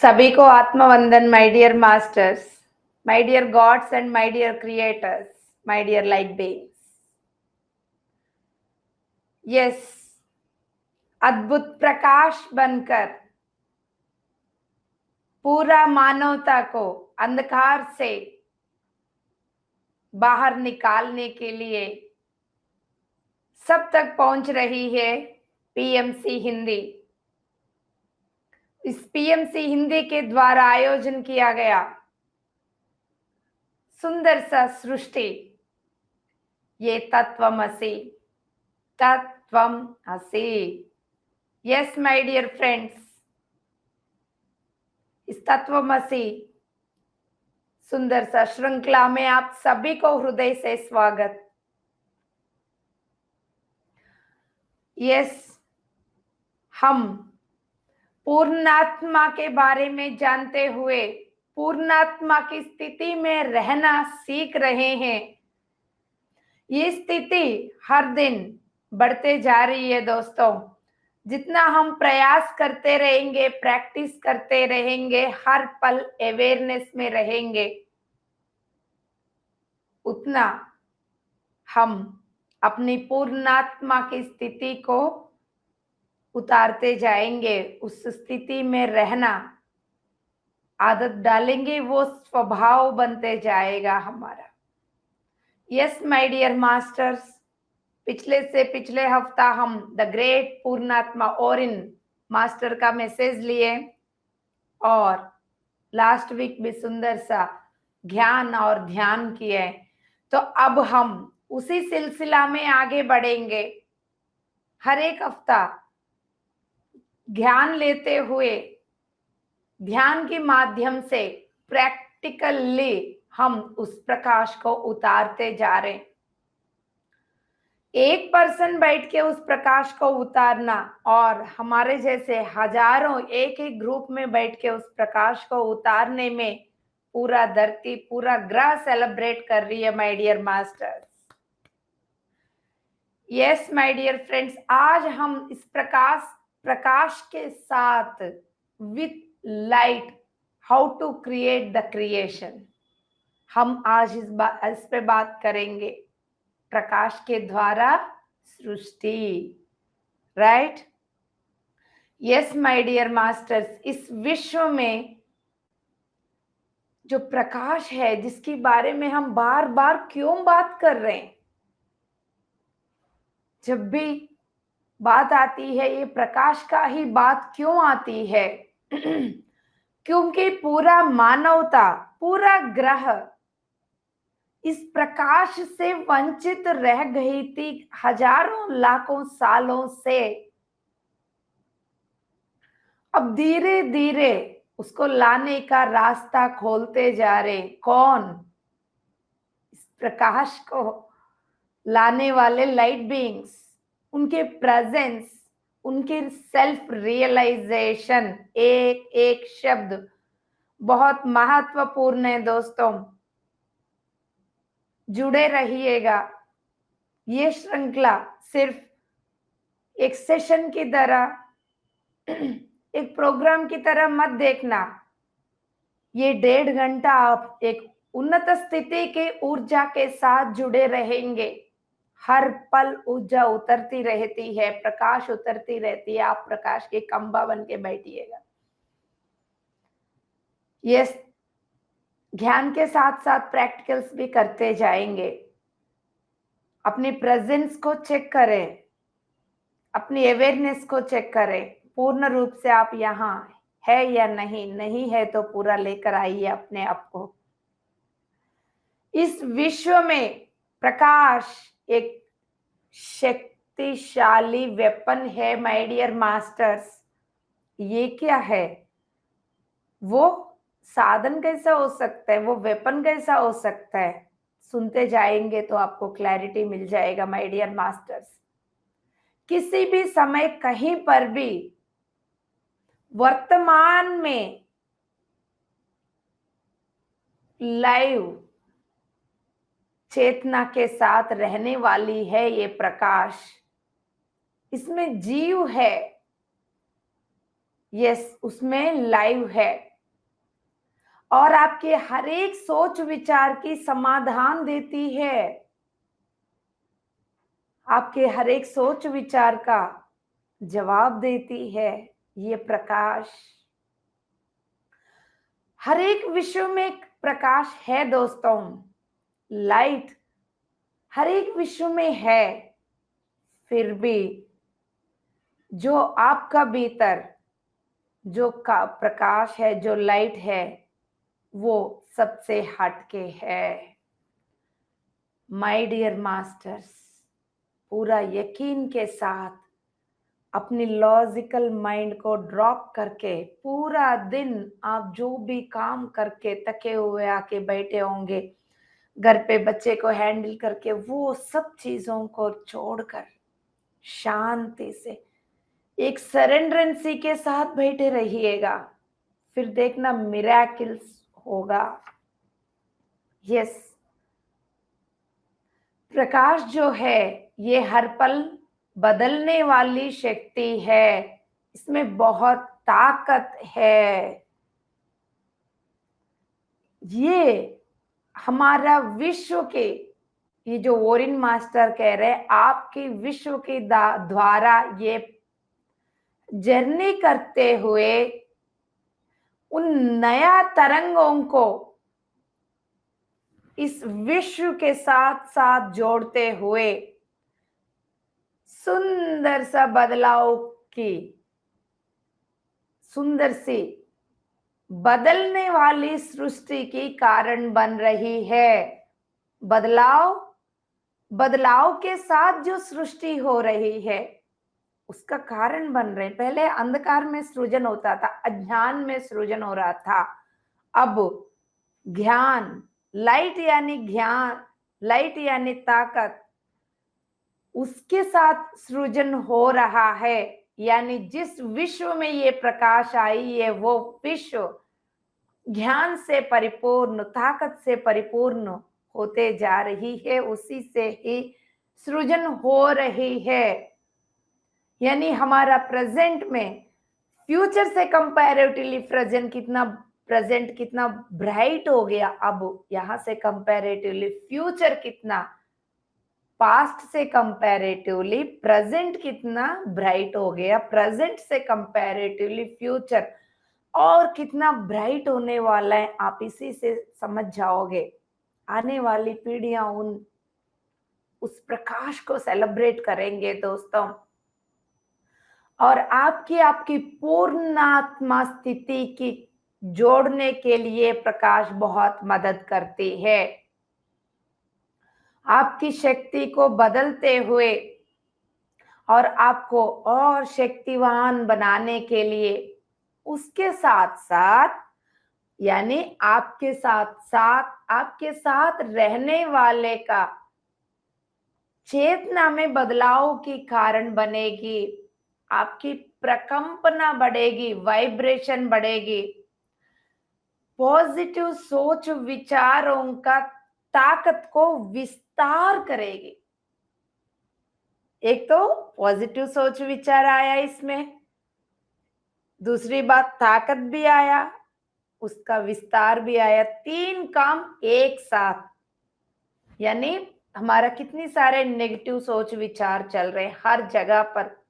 सभी को आत्मवंदन, my dear masters, my dear gods and my dear creators, my dear light beings. Yes, अद्भुत प्रकाश बनकर पूरा मानवता को अंधकार से बाहर निकालने के लिए सब तक पहुंच रही है पीएमसी हिंदी। इस पीएमसी हिंदी के द्वारा आयोजन किया गया सुंदर सा सृष्टि, ये तत्वमसि, तत्वमसि। यस माय डियर फ्रेंड्स, इस तत्वमसि सुंदर सा श्रृंखला में आप सभी को हृदय से स्वागत। यस, हम पूर्णात्मा के बारे में जानते हुए पूर्णात्मा की स्थिति में रहना सीख रहे हैं। ये स्थिति हर दिन बढ़ते जा रही है दोस्तों। जितना हम प्रयास करते रहेंगे, प्रैक्टिस करते रहेंगे, हर पल अवेयरनेस में रहेंगे, उतना हम अपनी पूर्णात्मा की स्थिति को उतारते जाएंगे। उस स्थिति में रहना आदत डालेंगे, वो स्वभाव बनते जाएगा हमारा। यस माय डियर मास्टर्स, पिछले से पिछले हफ्ता हम द ग्रेट पूर्णात्मा ओरिन मास्टर का मैसेज लिए और लास्ट वीक भी सुंदर सा ज्ञान और ध्यान किए। तो अब हम उसी सिलसिला में आगे बढ़ेंगे। हर एक हफ्ता ज्ञान लेते हुए ध्यान के माध्यम से प्रैक्टिकली हम उस प्रकाश को उतारते जा रहे हैं। एक पर्सन बैठ के उस प्रकाश को उतारना और हमारे जैसे हजारों एक एक ग्रुप में बैठ के उस प्रकाश को उतारने में पूरा धरती, पूरा ग्रह सेलिब्रेट कर रही है my dear masters. Yes my dear friends, आज हम इस प्रकाश के साथ with light how to create the creation, हम आज इस पे बात करेंगे। प्रकाश के द्वारा सृष्टि, right? Yes my dear masters, इस विश्व में जो प्रकाश है, जिसके बारे में हम बार बार क्यों बात कर रहे हैं, जब भी बात आती है ये प्रकाश का ही बात क्यों आती है? क्योंकि पूरा मानवता, पूरा ग्रह इस प्रकाश से वंचित रह गई थी हजारों लाखों सालों से। अब धीरे धीरे उसको लाने का रास्ता खोलते जा रहे। कौन? इस प्रकाश को लाने वाले लाइट बीइंग्स, उनके प्रेजेंस, उनके सेल्फ रियलाइजेशन। एक एक शब्द बहुत महत्वपूर्ण है दोस्तों, जुड़े रहिएगा। ये श्रृंखला सिर्फ एक सेशन की तरह, एक प्रोग्राम की तरह मत देखना। ये 1.5 घंटा आप एक उन्नत स्थिति के ऊर्जा के साथ जुड़े रहेंगे। हर पल ऊर्जा उतरती रहती है, प्रकाश उतरती रहती है। आप प्रकाश के खंभा बन के बैठिएगा। यस, ज्ञान के साथ साथ प्रैक्टिकल्स भी करते जाएंगे। अपनी प्रेजेंस को चेक करें, अपनी अवेयरनेस को चेक करें, पूर्ण रूप से आप यहाँ है या नहीं। नहीं है तो पूरा लेकर आइए अपने आप को। इस विश्व में प्रकाश एक शक्तिशाली वेपन है माय डियर मास्टर्स। ये क्या है? वो साधन कैसा हो सकता है, वो वेपन कैसा हो सकता है? सुनते जाएंगे तो आपको क्लैरिटी मिल जाएगा माय डियर मास्टर्स। किसी भी समय कहीं पर भी वर्तमान में लाइव चेतना के साथ रहने वाली है ये प्रकाश। इसमें जीव है, यस, उसमें लाइव है। और आपके हर एक सोच विचार की समाधान देती है, आपके हर एक सोच विचार का जवाब देती है ये प्रकाश। हर एक विश्व में एक प्रकाश है दोस्तों, लाइट हर एक विश्व में है। फिर भी जो आपका भीतर जो का प्रकाश है, जो लाइट है, वो सबसे हटके है। माय डियर मास्टर्स, पूरा यकीन के साथ अपनी लॉजिकल माइंड को ड्रॉप करके पूरा दिन आप जो भी काम करके थके हुए आके बैठे होंगे, घर पे बच्चे को हैंडल करके, वो सब चीजों को छोड़कर शांति से एक सरेंडरेंसी के साथ बैठे रहिएगा, फिर देखना मिरेकल्स होगा। यस, प्रकाश जो है ये हर पल बदलने वाली शक्ति है, इसमें बहुत ताकत है। ये हमारा विश्व के, ये जो वॉरेन मास्टर कह रहे हैं, आपके विश्व के द्वारा ये जर्नी करते हुए उन नया तरंगों को इस विश्व के साथ साथ जोड़ते हुए सुंदर सा बदलाव की, सुंदर सी बदलने वाली सृष्टि की कारण बन रही है। बदलाव, बदलाव के साथ जो सृष्टि हो रही है उसका कारण बन रहे। पहले अंधकार में सृजन होता था, अज्ञान में सृजन हो रहा था, अब ज्ञान, लाइट यानी ज्ञान, लाइट यानी ताकत, उसके साथ सृजन हो रहा है। यानी जिस विश्व में ये प्रकाश आई है वो विश्व ज्ञान से परिपूर्ण, ताकत से परिपूर्ण होते जा रही है, उसी से ही सृजन हो रही है। यानी हमारा प्रेजेंट में फ्यूचर से कंपैरेटिवली प्रेजेंट कितना ब्राइट हो गया। अब यहां से कंपैरेटिवली फ्यूचर कितना, पास्ट से कंपैरेटिवली प्रेजेंट कितना ब्राइट हो गया, प्रेजेंट से कंपैरेटिवली फ्यूचर और कितना ब्राइट होने वाला है, आप इसी से समझ जाओगे। आने वाली पीढ़ियां उस प्रकाश को सेलिब्रेट करेंगे दोस्तों। और आपकी आपकी पूर्णात्मा स्थिति की जोड़ने के लिए प्रकाश बहुत मदद करती है। आपकी शक्ति को बदलते हुए और आपको और शक्तिवान बनाने के लिए उसके साथ साथ, यानी आपके साथ साथ आपके साथ रहने वाले का चेतना में बदलाव की कारण बनेगी। आपकी प्रकंपना बढ़ेगी, वाइब्रेशन बढ़ेगी, पॉजिटिव सोच विचारों का ताकत को विस्तार करेगी। एक तो पॉजिटिव सोच विचार आया इसमें, दूसरी बात ताकत भी आया, उसका विस्तार भी आया, तीन काम एक साथ। यानी हमारा कितनी सारे नेगेटिव सोच विचार चल रहे हैं हर जगह पर,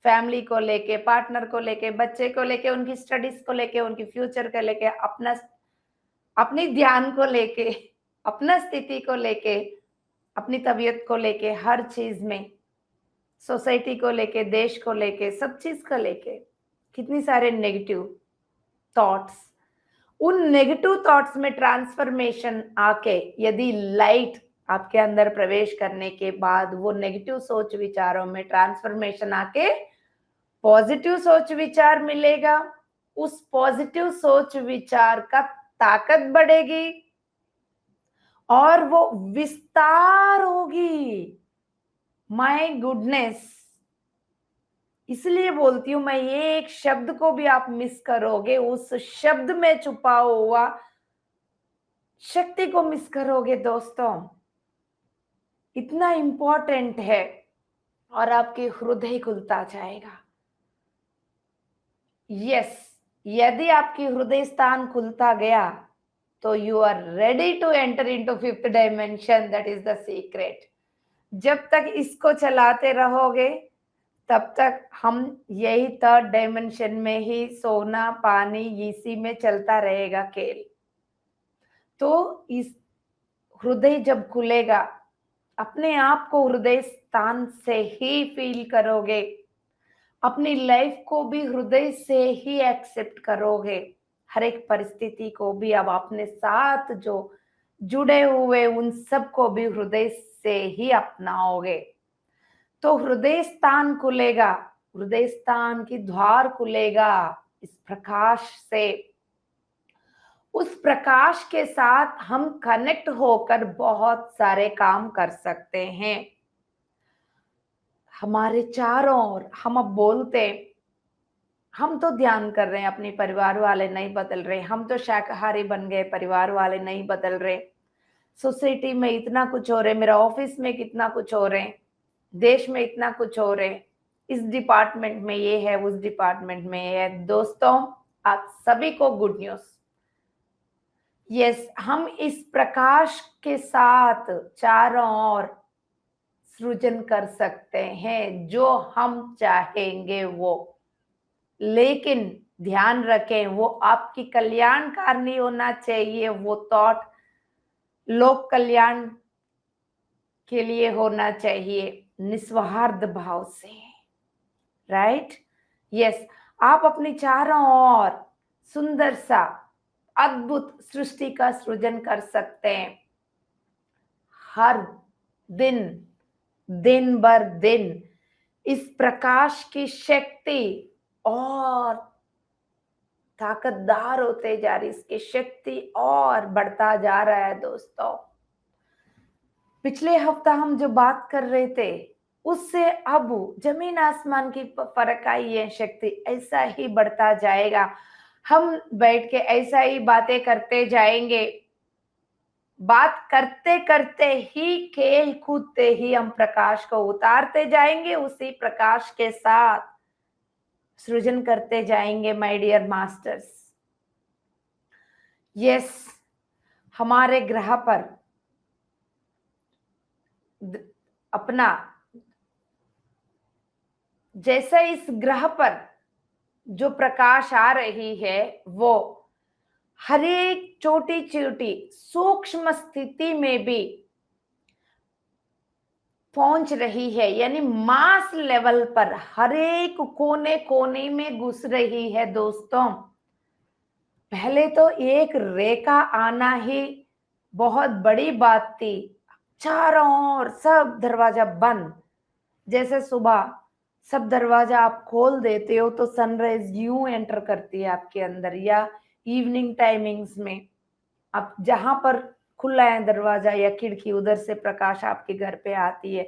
फैमिली को लेके, पार्टनर को लेके, बच्चे को लेके, उनकी स्टडीज को लेके, उनकी फ्यूचर को लेके, अपनी ध्यान को लेके, अपना स्थिति को लेके, अपनी तबीयत को लेके, हर चीज में, सोसाइटी को लेके, देश को लेके, सब चीज को लेके कितनी सारे नेगेटिव थॉट्स। उन नेगेटिव थॉट्स में ट्रांसफॉर्मेशन आके, यदि लाइट आपके अंदर प्रवेश करने के बाद वो नेगेटिव सोच विचारों में ट्रांसफॉर्मेशन आके पॉजिटिव सोच विचार मिलेगा, उस पॉजिटिव सोच विचार का ताकत बढ़ेगी और वो विस्तार होगी। माय गुडनेस, इसलिए बोलती हूं मैं, ये एक शब्द को भी आप मिस करोगे, उस शब्द में छुपा हुआ शक्ति को मिस करोगे दोस्तों। इतना इंपॉर्टेंट है और आपके हृदय खुलता जाएगा। यस, यदि आपकी हृदय स्थान खुलता गया तो you are ready to enter into fifth dimension, that is the secret. जब तक इसको चलाते रहोगे तब तक हम यही थर्ड डायमेंशन में ही सोना पानी इसी में चलता रहेगा खेल। तो इस हृदय जब खुलेगा, अपने आप को हृदय स्थान से ही फील करोगे, अपनी लाइफ को भी हृदय से ही एक्सेप्ट करोगे, हर एक परिस्थिति को भी। अब अपने साथ जो जुड़े हुए उन सब को भी हृदय से ही अपनाओगे, तो हृदय स्थान खुलेगा, हृदय स्थान की द्वार खुलेगा इस प्रकाश से। उस प्रकाश के साथ हम कनेक्ट होकर बहुत सारे काम कर सकते हैं। हमारे चारों ओर हम अब बोलते, हम तो ध्यान कर रहे हैं, अपने परिवार वाले नहीं बदल रहे, हम तो शाकाहारी बन गए, परिवार वाले नहीं बदल रहे, सोसाइटी में इतना कुछ हो रहा है, मेरा ऑफिस में कितना कुछ हो रहे हैं, देश में इतना कुछ हो रहे, इस डिपार्टमेंट में ये है, उस डिपार्टमेंट में ये है। दोस्तों, आप सभी को गुड न्यूज। यस, हम इस प्रकाश के साथ चारों ओर सृजन कर सकते हैं जो हम चाहेंगे वो, लेकिन ध्यान रखें वो आपकी कल्याणकारी होना चाहिए, वो थॉट लोक कल्याण के लिए होना चाहिए, निस्वार्थ भाव से। राइट? यस, आप अपनी चारों ओर सुंदर सा अद्भुत सृष्टि का सृजन कर सकते हैं। हर दिन, दिन भर दिन इस प्रकाश की शक्ति और ताकतदार होते जा रही, इसकी शक्ति और बढ़ता जा रहा है। दोस्तों, पिछले हफ्ता हम जो बात कर रहे थे उससे अब जमीन आसमान की फर्क आई है। शक्ति ऐसा ही बढ़ता जाएगा, हम बैठ के ऐसा ही बातें करते जाएंगे, बात करते करते ही, खेल कूदते ही हम प्रकाश को उतारते जाएंगे, उसी प्रकाश के साथ सृजन करते जाएंगे माय डियर मास्टर्स। यस, हमारे ग्रह पर अपना, जैसे इस ग्रह पर जो प्रकाश आ रही है वो हर एक छोटी छोटी सूक्ष्म स्थिति में भी पहुंच रही है, यानी मास लेवल पर हर एक कोने कोने में घुस रही है। दोस्तों, पहले तो एक रेखा आना ही बहुत बड़ी बात थी, चारों ओर सब दरवाजा बंद। जैसे सुबह सब दरवाजा आप खोल देते हो तो सनराइज यूं एंटर करती है आपके अंदर, या इवनिंग टाइमिंग्स में अब जहां पर खुला है दरवाजा या खिड़की, उधर से प्रकाश आपके घर पे आती है।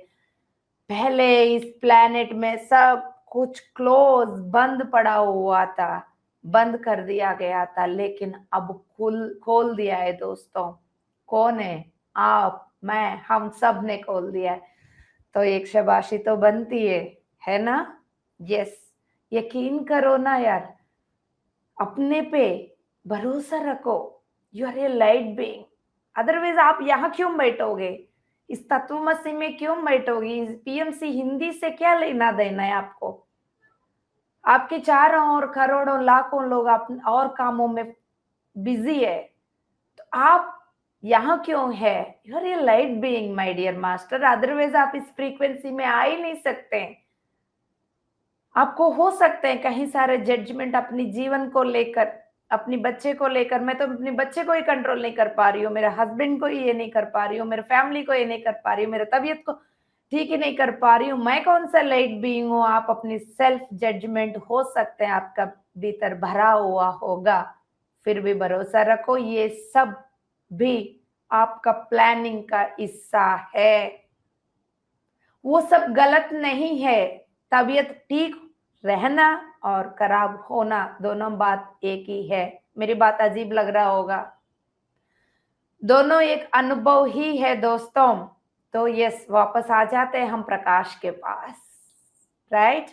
पहले इस प्लेनेट में सब कुछ क्लोज, बंद पड़ा हुआ था, बंद कर दिया गया था, लेकिन अब खोल दिया है। दोस्तों, कौन है? आप, मैं, हम सब ने खोल दिया है, तो एक शाबाशी तो बनती है ना? यस, यकीन करो ना यार, अपने पे भरोसा रखो, you are a light being. Otherwise आप यहाँ क्यों बैठोगे, इस तत्वमसी में क्यों बैठोगी? पीएमसी हिंदी से क्या लेना देना है आपको? आपके चारों ओर करोड़ों लाखों लोग और कामों में बिजी है, तो आप यहाँ क्यों है? You are a light being my dear master, otherwise आप इस फ्रीक्वेंसी में आ ही नहीं सकते। आपको हो सकते हैं कहीं सारे जजमेंट अपनी जीवन को लेकर, अपनी बच्चे को लेकर। मैं तो अपने बच्चे को ही कंट्रोल नहीं कर पा रही हूँ, मेरे हस्बैंड को ही ये नहीं कर पा रही हूँ, मेरे फैमिली को ये नहीं कर पा रही हूँ, मेरे तबीयत को ठीक ही नहीं कर पा रही हूँ। मैं कौन सा लाइट बीइंग हूँ? आप अपनी सेल्फ जजमेंट हो सकते हैं आपका भीतर भरा हुआ होगा, फिर भी भरोसा रखो, ये सब भी आपका प्लानिंग का हिस्सा है। वो सब गलत नहीं है। तबीयत ठीक रहना और खराब होना दोनों बात एक ही है। मेरी बात अजीब लग रहा होगा, दोनों एक अनुभव ही है दोस्तों। तो यस, वापस आ जाते हैं हम प्रकाश के पास। राइट?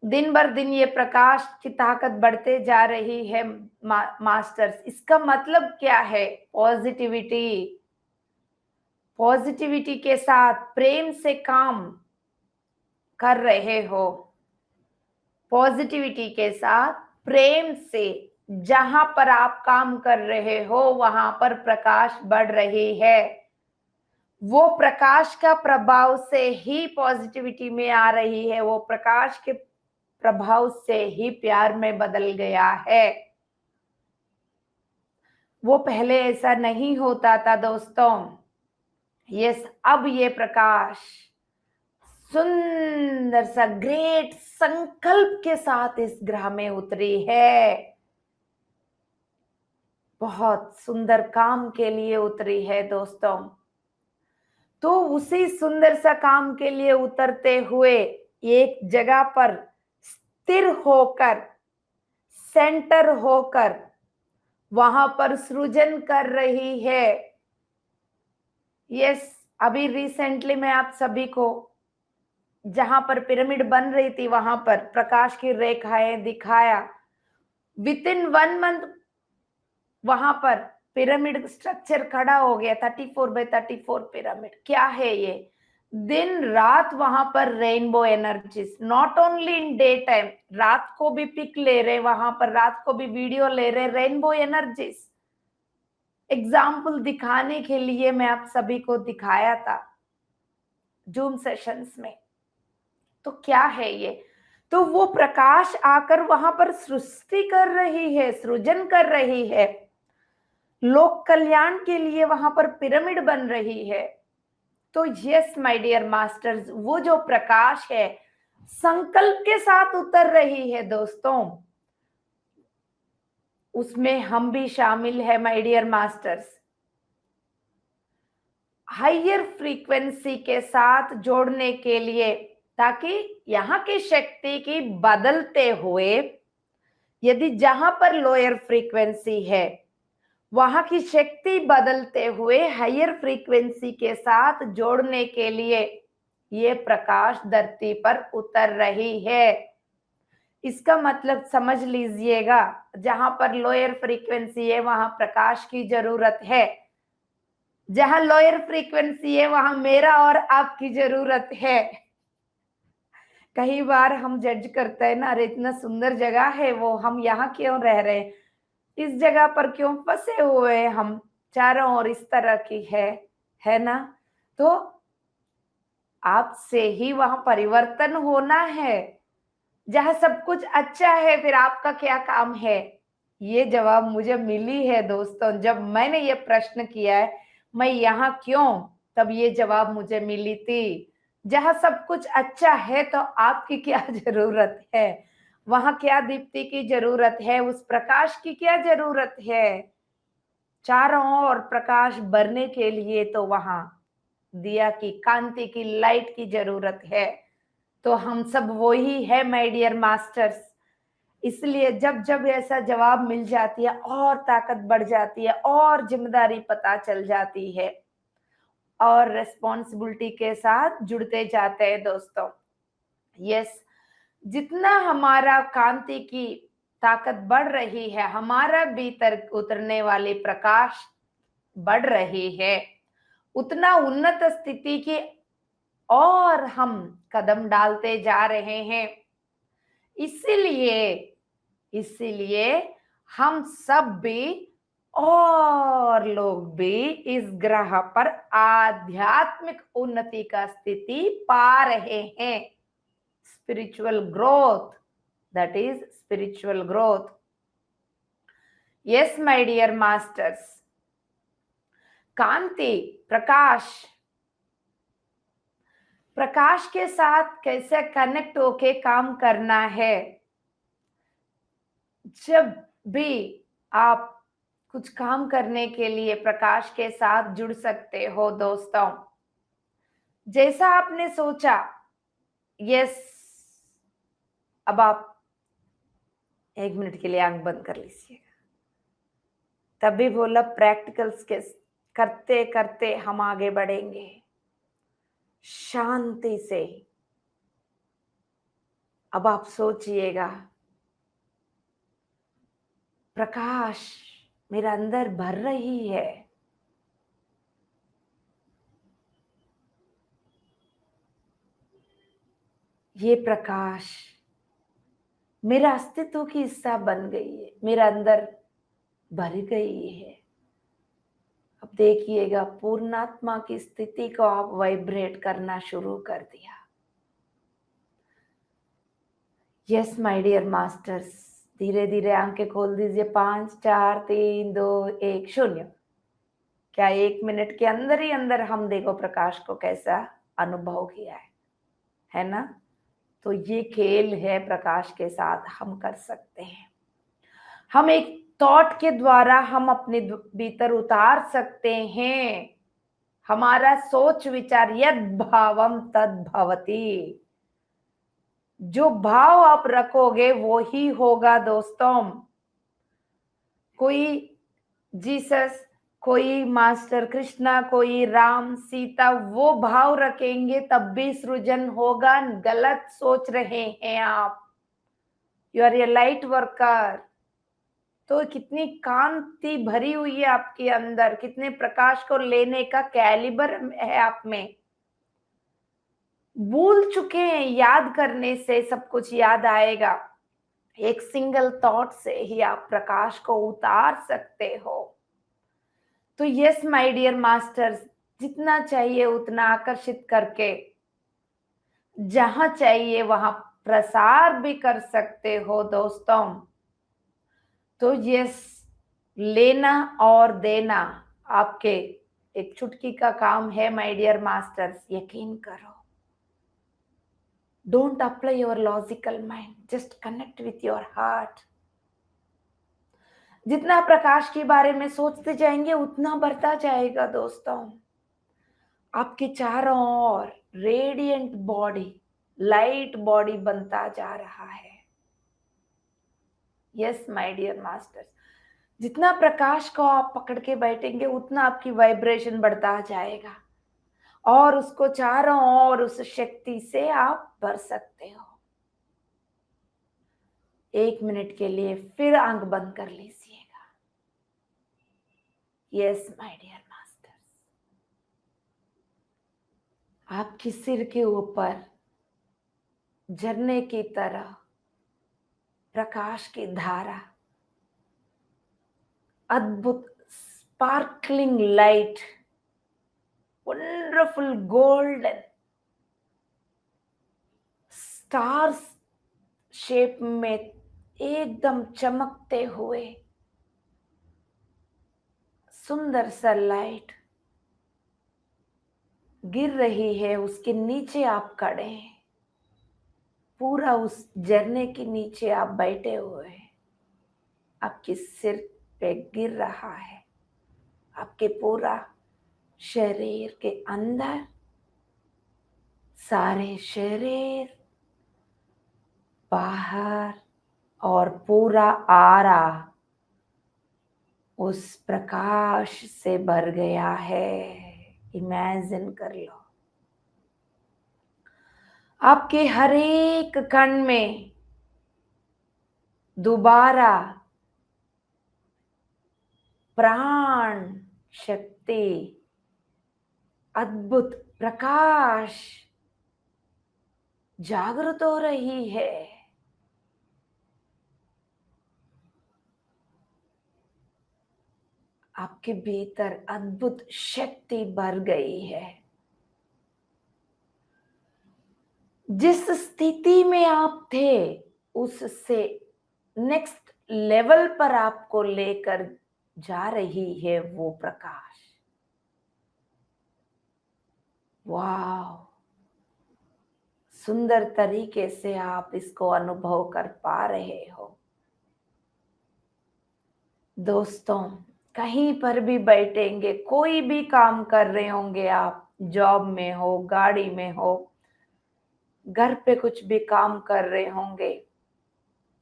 दिन भर दिन ये प्रकाश की ताकत बढ़ते जा रही है मास्टर्स। इसका मतलब क्या है? पॉजिटिविटी। पॉजिटिविटी के साथ प्रेम से काम कर रहे हो। पॉजिटिविटी के साथ प्रेम से जहां पर आप काम कर रहे हो वहां पर प्रकाश बढ़ रही है। वो प्रकाश का प्रभाव से ही पॉजिटिविटी में आ रही है, वो प्रकाश के प्रभाव से ही प्यार में बदल गया है। वो पहले ऐसा नहीं होता था दोस्तों। यस, अब ये प्रकाश सुंदर सा ग्रेट संकल्प के साथ इस ग्रह में उतरी है। बहुत सुंदर काम के लिए उतरी है दोस्तों। तो उसी सुंदर सा काम के लिए उतरते हुए एक जगह पर स्थिर होकर, सेंटर होकर वहां पर सृजन कर रही है। यस, अभी रिसेंटली मैं आप सभी को जहां पर पिरामिड बन रही थी वहां पर प्रकाश की रेखाएं दिखाया। विद इन 1 मंथ वहां पर पिरामिड स्ट्रक्चर खड़ा हो गया। 34x34 pyramid. क्या है ये? दिन रात वहां पर rainbow energies, not only in day time, रात को भी पिक ले रहे वहां पर, रात को भी वीडियो ले रहे रेनबो एनर्जीज। एग्जाम्पल दिखाने के लिए मैं आप सभी को दिखाया था जूम सेशंस में। तो क्या है ये? तो वो प्रकाश आकर वहां पर सृष्टि कर रही है, सृजन कर रही है। लोक कल्याण के लिए वहां पर पिरामिड बन रही है। तो यस माय डियर मास्टर्स, वो जो प्रकाश है संकल्प के साथ उतर रही है दोस्तों। उसमें हम भी शामिल है my dear masters. Higher frequency के साथ जोड़ने के लिए, ताकि यहाँ की शक्ति की बदलते हुए, यदि जहां पर लोअर फ्रीक्वेंसी है वहां की शक्ति बदलते हुए हायर फ्रीक्वेंसी के साथ जोड़ने के लिए ये प्रकाश धरती पर उतर रही है। इसका मतलब समझ लीजिएगा, जहां पर लोअर फ्रीक्वेंसी है वहां प्रकाश की जरूरत है। जहां लोअर फ्रीक्वेंसी है वहां मेरा और आपकी जरूरत है। कई बार हम जज करते हैं ना, अरे इतना सुंदर जगह है वो, हम यहाँ क्यों रह रहे हैं, इस जगह पर क्यों फंसे हुए हैं हम, चारों ओर इस तरह की है ना। तो आपसे ही वहां परिवर्तन होना है। जहां सब कुछ अच्छा है फिर आपका क्या काम है? ये जवाब मुझे मिली है दोस्तों। जब मैंने ये प्रश्न किया है मैं यहाँ क्यों, तब ये जवाब मुझे मिली थी। जहां सब कुछ अच्छा है तो आपकी क्या जरूरत है? वहां क्या दीप्ति की जरूरत है? उस प्रकाश की क्या जरूरत है? चारों ओर प्रकाश भरने के लिए तो वहां दिया की कांति की, लाइट की जरूरत है। तो हम सब वो ही है माय डियर मास्टर्स। इसलिए जब जब ऐसा जवाब मिल जाती है और ताकत बढ़ जाती है और जिम्मेदारी पता चल जाती है और रिस्पॉन्सिबिलिटी के साथ जुड़ते जाते हैं दोस्तों। यस, जितना हमारा कांति की ताकत बढ़ रही है, हमारा भीतर उतरने वाली प्रकाश बढ़ रही है, उतना उन्नत स्थिति की और हम कदम डालते जा रहे हैं। इसीलिए इसीलिए हम सब भी और लोग भी इस ग्रह पर आध्यात्मिक उन्नति का स्थिति पा रहे हैं। Spiritual growth, that is spiritual growth. Yes my dear masters, कांति, प्रकाश, प्रकाश के साथ कैसे कनेक्ट होके काम करना है। जब भी आप कुछ काम करने के लिए प्रकाश के साथ जुड़ सकते हो दोस्तों। जैसा आपने सोचा, यस, अब आप 1 मिनट के लिए आंख बंद कर लीजिएगा। तभी बोला प्रैक्टिकल्स के करते करते हम आगे बढ़ेंगे शांति से। अब आप सोचिएगा, प्रकाश मेरा अंदर भर रही है। ये प्रकाश मेरा अस्तित्व की हिस्सा बन गई है, मेरा अंदर भर गई है। अब देखिएगा, पूर्णात्मा की स्थिति को आप वाइब्रेट करना शुरू कर दिया। यस माय डियर मास्टर्स, धीरे धीरे आंखें खोल दीजिए। 5 4 3 2 1 0। क्या 1 मिनट के अंदर ही अंदर हम देखो प्रकाश को कैसा अनुभव किया है ना? तो ये खेल है प्रकाश के साथ, हम कर सकते हैं। हम एक थॉट के द्वारा हम अपने भीतर उतार सकते हैं। हमारा सोच विचार यद भावम तद भवति। जो भाव आप रखोगे वो ही होगा दोस्तों। कोई जीसस, कोई मास्टर कृष्णा, कोई राम सीता, वो भाव रखेंगे तब भी सृजन होगा। गलत सोच रहे हैं आप। You are a light worker. तो कितनी कांति भरी हुई है आपके अंदर, कितने प्रकाश को लेने का कैलिबर है आप में। भूल चुके हैं, याद करने से सब कुछ याद आएगा। एक सिंगल थॉट से ही आप प्रकाश को उतार सकते हो। तो यस माय डियर मास्टर्स, जितना चाहिए उतना आकर्षित करके जहां चाहिए वहां प्रसार भी कर सकते हो दोस्तों। तो यस, लेना और देना आपके एक चुटकी का काम है माय डियर मास्टर्स, यकीन करो। Don't apply your logical mind, just connect with your heart. जितना प्रकाश के बारे में सोचते जाएंगे उतना बढ़ता जाएगा दोस्तों। आपके चारों ओर रेडिएंट बॉडी, लाइट बॉडी बनता जा रहा है। यस माय डियर मास्टर्स, जितना प्रकाश को आप पकड़ के बैठेंगे उतना आपकी वाइब्रेशन बढ़ता जाएगा और उसको चारों ओर उस शक्ति से आप भर सकते हो। 1 मिनट के लिए फिर आंख बंद कर लीजिएगा। यस माय डियर मास्टर्स, आपके सिर के ऊपर झरने की तरह प्रकाश की धारा, अद्भुत sparkling light, wonderful golden stars shape में एकदम चमकते हुए सुंदर सा लाइट गिर रही है। उसके नीचे आप खड़े हैं, पूरा उस झरने के नीचे आप बैठे हुए हैं। आपके सिर पे गिर रहा है, आपके पूरा शरीर के अंदर, सारे शरीर बाहर और पूरा आरा उस प्रकाश से भर गया है। इमेजिन कर लो, आपके हर एक कण में दोबारा प्राण शक्ति, अद्भुत प्रकाश जागृत हो रही है। आपके भीतर अद्भुत शक्ति भर गई है। जिस स्थिति में आप थे उससे नेक्स्ट लेवल पर आपको लेकर जा रही है वो प्रकाश। वाह, सुंदर तरीके से आप इसको अनुभव कर पा रहे हो दोस्तों। कहीं पर भी बैठेंगे, कोई भी काम कर रहे होंगे, आप जॉब में हो, गाड़ी में हो, घर पे कुछ भी काम कर रहे होंगे,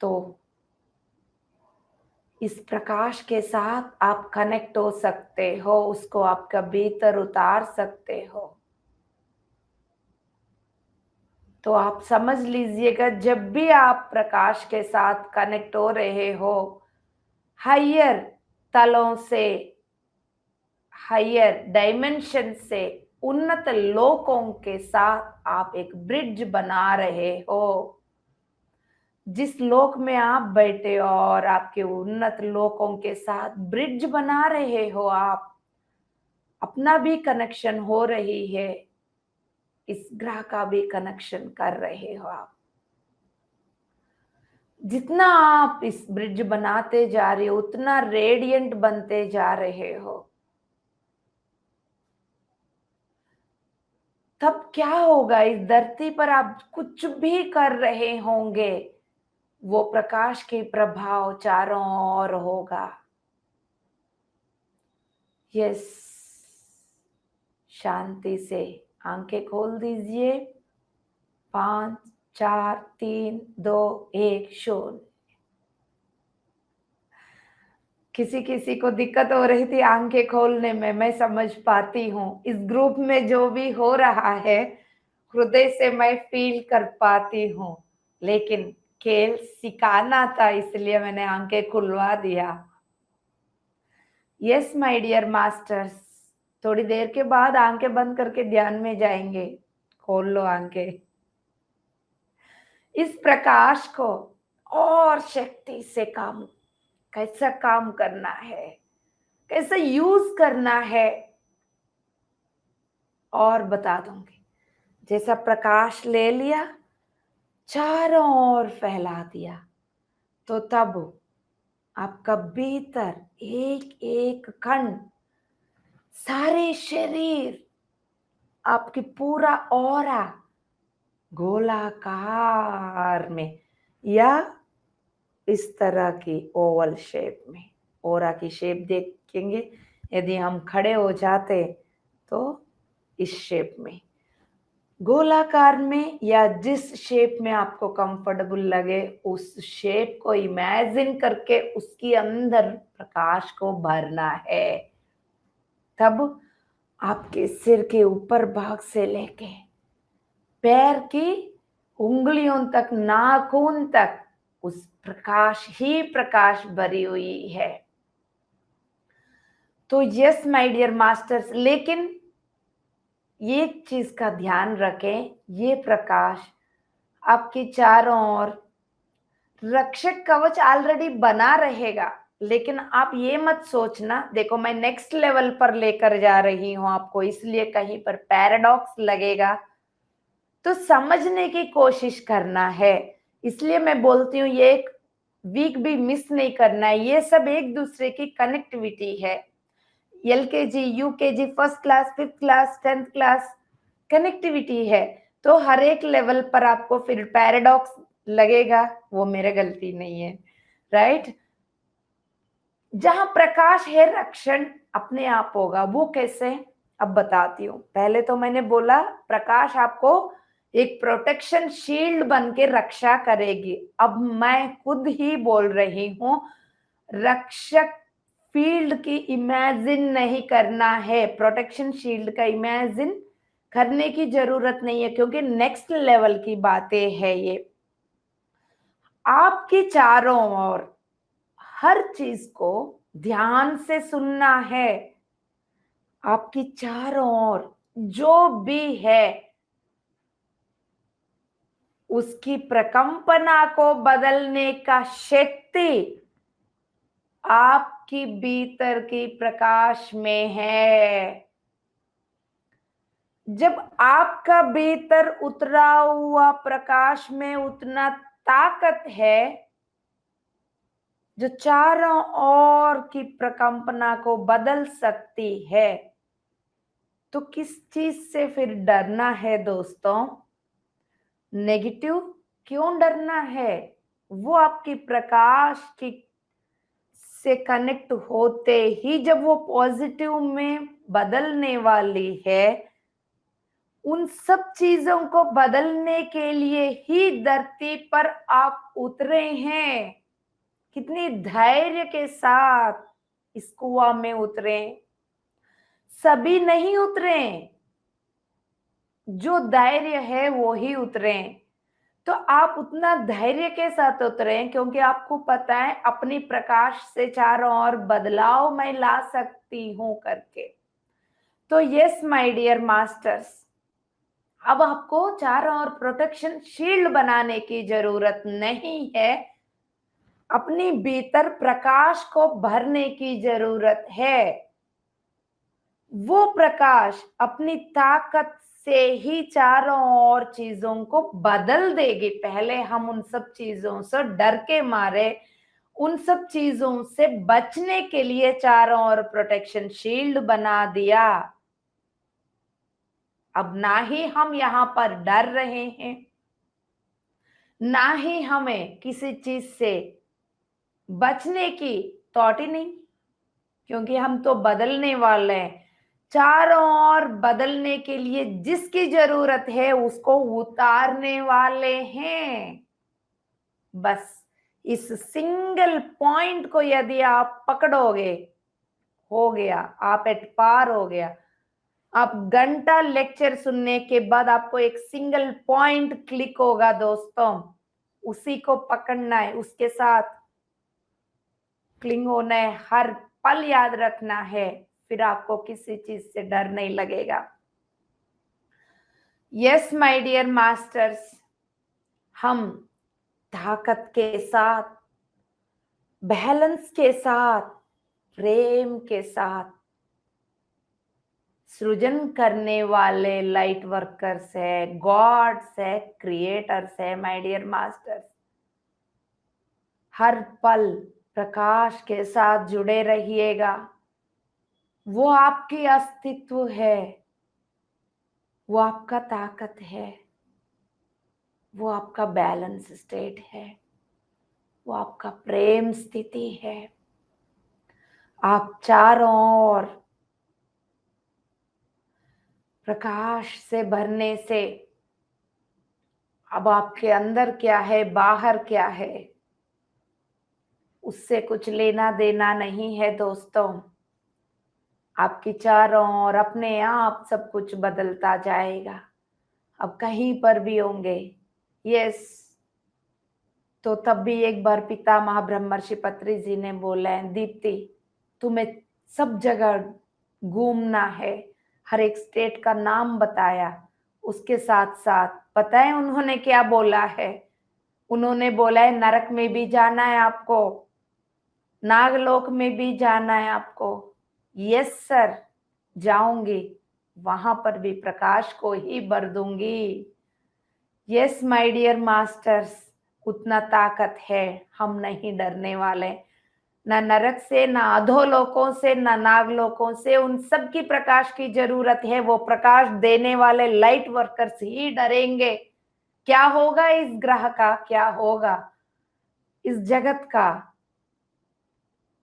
तो इस प्रकाश के साथ आप कनेक्ट हो सकते हो, उसको आपका भीतर उतार सकते हो। तो आप समझ लीजिएगा, जब भी आप प्रकाश के साथ कनेक्ट हो रहे हो, हायर तलों से, हायर डायमेंशन से, उन्नत लोकों के साथ आप एक ब्रिज बना रहे हो। जिस लोक में आप बैठे हो और आपके उन्नत लोकों के साथ ब्रिज बना रहे हो आप, अपना भी कनेक्शन हो रही है, इस ग्रह का भी कनेक्शन कर रहे हो आप। जितना आप इस ब्रिज बनाते जा रहे हो, उतना रेडियंट बनते जा रहे हो। तब क्या होगा, इस धरती पर आप कुछ भी कर रहे होंगे, वो प्रकाश के प्रभाव चारों ओर होगा। यस, शांति से आंखें खोल दीजिए। 5 4 3 2 1 शून्य। किसी किसी को दिक्कत हो रही थी आंखें खोलने में, मैं समझ पाती हूँ। इस ग्रुप में जो भी हो रहा है, हृदय से मैं फील कर पाती हूँ, लेकिन खेल सिखाना था, इसलिए मैंने आंखें खुलवा दिया। यस माय डियर मास्टर्स, थोड़ी देर के बाद आंखें बंद करके ध्यान में जाएंगे। खोल लो आंखें। इस प्रकाश को और शक्ति से काम, कैसा काम करना है, कैसे यूज करना है, और बता दूंगी। जैसा प्रकाश ले लिया, चारों ओर फैला दिया, तो तब आपका भीतर एक एक कण, सारे शरीर, आपकी पूरा ऑरा गोलाकार में या इस तरह की ओवल शेप में, ऑरा की शेप देखेंगे। यदि हम खड़े हो जाते तो इस शेप में, गोलाकार में, या जिस शेप में आपको कंफर्टेबल लगे उस शेप को इमेजिन करके उसके अंदर प्रकाश को भरना है। तब आपके सिर के ऊपर भाग से लेके पैर की उंगलियों तक, नाखून तक, उस प्रकाश ही प्रकाश भरी हुई है। तो यस माय डियर मास्टर्स, लेकिन एक चीज का ध्यान रखें, ये प्रकाश आपके चारों ओर रक्षक कवच ऑलरेडी बना रहेगा। लेकिन आप ये मत सोचना, देखो मैं नेक्स्ट लेवल पर लेकर जा रही हूं आपको, इसलिए कहीं पर पैराडॉक्स लगेगा तो समझने की कोशिश करना है। इसलिए मैं बोलती हूँ ये एक वीक भी मिस नहीं करना है, ये सब एक दूसरे की कनेक्टिविटी है। LKG, UKG, first class, fifth class, 10th class, connectivity है। तो हर एक लेवल पर आपको फिर पैराडॉक्स लगेगा, वो मेरे गलती नहीं है, राइट। जहां प्रकाश है, रक्षण अपने आप होगा। वो कैसे, अब बताती हूँ। पहले तो मैंने बोला प्रकाश आपको एक प्रोटेक्शन शील्ड बन के रक्षा करेगी। अब मैं खुद ही बोल रही हूँ, रक्षक फील्ड की इमेजिन नहीं करना है, प्रोटेक्शन शील्ड का इमेजिन करने की जरूरत नहीं है, क्योंकि नेक्स्ट लेवल की बातें है ये। आपके चारों ओर हर चीज को ध्यान से सुनना है। आपकी चारों ओर जो भी है, उसकी प्रकंपना को बदलने का शक्ति आपकी भीतर की प्रकाश में है। जब आपका भीतर उतरा हुआ प्रकाश में उतना ताकत है जो चारों ओर की प्रकंपना को बदल सकती है, तो किस चीज से फिर डरना है दोस्तों? नेगेटिव क्यों डरना है? वो आपकी प्रकाश की से कनेक्ट होते ही जब वो पॉजिटिव में बदलने वाली है, उन सब चीजों को बदलने के लिए ही धरती पर आप उतरे हैं। कितनी धैर्य के साथ इस कुआं में उतरे। सभी नहीं उतरे, जो धैर्य है वो ही उतरे। तो आप उतना धैर्य के साथ उतरे, क्योंकि आपको पता है अपनी प्रकाश से चारों ओर बदलाव मैं ला सकती हूं करके। तो यस माय डियर मास्टर्स, अब आपको चारों ओर प्रोटेक्शन शील्ड बनाने की जरूरत नहीं है, अपनी भीतर प्रकाश को भरने की जरूरत है। वो प्रकाश अपनी ताकत से ही चारों ओर चीजों को बदल देगी। पहले हम उन सब चीजों से डर के मारे, उन सब चीजों से बचने के लिए चारों ओर प्रोटेक्शन शील्ड बना दिया। अब ना ही हम यहाँ पर डर रहे हैं, ना ही हमें किसी चीज से बचने की थॉट ही नहीं, क्योंकि हम तो बदलने वाले हैं। चारों ओर बदलने के लिए जिसकी जरूरत है उसको उतारने वाले हैं। बस इस सिंगल पॉइंट को यदि आप पकड़ोगे, हो गया, आप एट पार हो गया। आप घंटा लेक्चर सुनने के बाद आपको एक सिंगल पॉइंट क्लिक होगा दोस्तों, उसी को पकड़ना है, उसके साथ क्लिंग होना है, हर पल याद रखना है, फिर आपको किसी चीज से डर नहीं लगेगा। यस माय डियर मास्टर्स, हम ताकत के साथ, बैलेंस के साथ, प्रेम के साथ सृजन करने वाले लाइट वर्कर्स है, गॉड्स है, क्रिएटर्स है माय डियर मास्टर्स। हर पल प्रकाश के साथ जुड़े रहिएगा। वो आपकी अस्तित्व है, वो आपका ताकत है, वो आपका बैलेंस स्टेट है, वो आपका प्रेम स्थिति है। आप चारों ओर प्रकाश से भरने से अब आपके अंदर क्या है, बाहर क्या है, उससे कुछ लेना देना नहीं है दोस्तों। आपकी चारों ओर अपने आप सब कुछ बदलता जाएगा। अब कहीं पर भी होंगे, यस, तो तब भी एक बार पितामह ब्रह्मर्षि पत्री जी ने बोला है, दीप्ति तुम्हें सब जगह घूमना है। हर एक स्टेट का नाम बताया। उसके साथ साथ पता है उन्होंने क्या बोला है? उन्होंने बोला है नरक में भी जाना है आपको, नागलोक में भी जाना है आपको। यस सर, जाऊंगी, वहां पर भी प्रकाश को ही भर दूंगी। यस माय डियर मास्टर्स, उतना ताकत है, हम नहीं डरने वाले। ना नरक से, ना अधोलोकों से, ना नागलोकों से, उन सब की प्रकाश की जरूरत है। वो प्रकाश देने वाले लाइट वर्कर्स ही डरेंगे। क्या होगा इस ग्रह का, क्या होगा इस जगत का?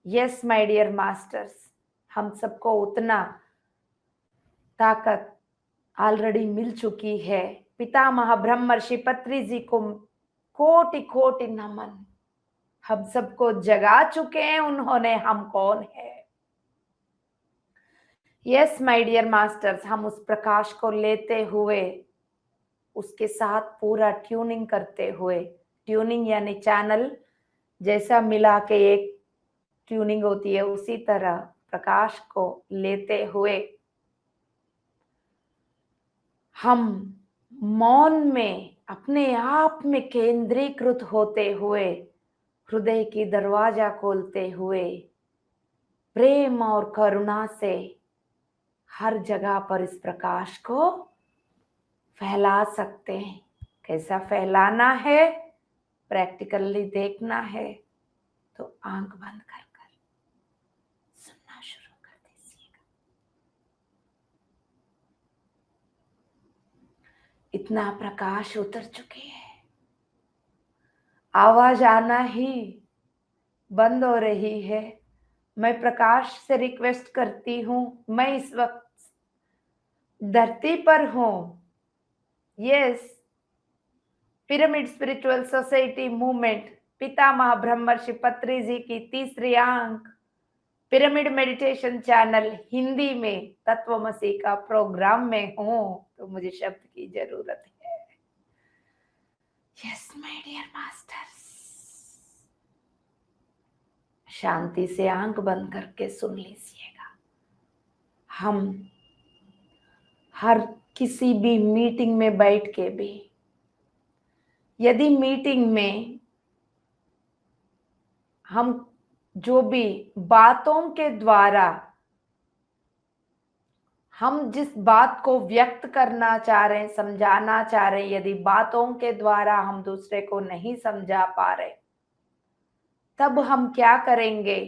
यस माय डियर मास्टर्स, हम सबको उतना ताकत ऑलरेडी मिल चुकी है। पितामह ब्रह्मर्षि पत्री जी को कोटि कोटि नमन। हम सबको जगा चुके हैं उन्होंने, हम कौन है। यस माय डियर मास्टर्स, हम उस प्रकाश को लेते हुए, उसके साथ पूरा ट्यूनिंग करते हुए, ट्यूनिंग यानी चैनल जैसा मिला के एक ट्यूनिंग होती है, उसी तरह प्रकाश को लेते हुए हम मौन में अपने आप में केंद्रीकृत होते हुए, हृदय की दरवाजा खोलते हुए, प्रेम और करुणा से हर जगह पर इस प्रकाश को फैला सकते हैं। कैसा फैलाना है, प्रैक्टिकली देखना है तो आंख बंद कर कर सुनना शुरू कर दीजिएगा। इतना प्रकाश उतर चुके हैं, आवाज आना ही बंद हो रही है। मैं प्रकाश से रिक्वेस्ट करती हूं, मैं इस वक्त धरती पर हूं। Yes, pyramid spiritual society movement, पितामह ब्रह्मर्षि पत्री जी की तीसरी आंख पिरामिड मेडिटेशन चैनल हिंदी में तत्वमसी का प्रोग्राम में हूं, तो मुझे शब्द की जरूरत है। यस माय डियर मास्टर्स, शांति से आंख बंद करके सुन लीजिएगा। हम हर किसी भी मीटिंग में बैठ के भी, यदि मीटिंग में हम जो भी बातों के द्वारा हम जिस बात को व्यक्त करना चाह रहे हैं, समझाना चाह रहे हैं, यदि बातों के द्वारा हम दूसरे को नहीं समझा पा रहे, तब हम क्या करेंगे?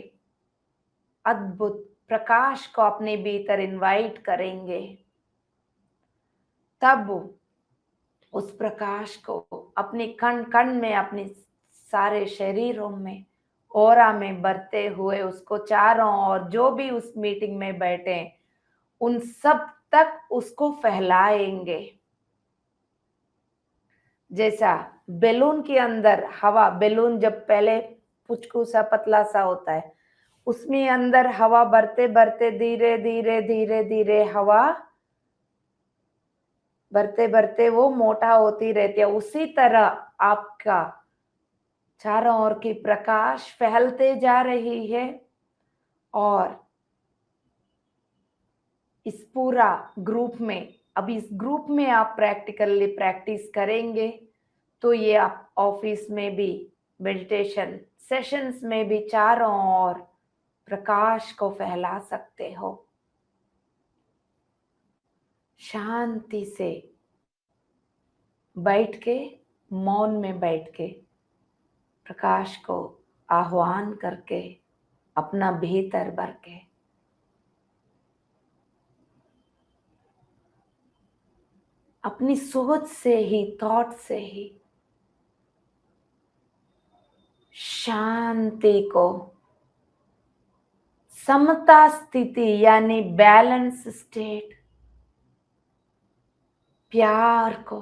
अद्भुत प्रकाश को अपने भीतर इनवाइट करेंगे। तब उस प्रकाश को अपने कण कण में, अपने सारे शरीरों में, ऑरा में बरते हुए उसको चारों ओर जो भी उस मीटिंग में बैठे उन सब तक उसको फैलाएंगे। जैसा बैलून के अंदर हवा, बैलून जब पहले पुचकू सा पतला सा होता है, उसमें अंदर हवा भरते भरते धीरे धीरे धीरे धीरे हवा भरते भरते वो मोटा होती रहती है। उसी तरह आपका चारों ओर की प्रकाश फैलते जा रही है और इस पूरा ग्रुप में, अब इस ग्रुप में आप प्रैक्टिकली प्रैक्टिस करेंगे तो ये आप ऑफिस में भी, मेडिटेशन सेशंस में भी चारों ओर प्रकाश को फैला सकते हो। शांति से बैठ के, मौन में बैठ के प्रकाश को आह्वान करके अपना भीतर भर के अपनी सोच से ही, थॉट से ही शांति को, समता स्थिति यानी बैलेंस स्टेट, प्यार को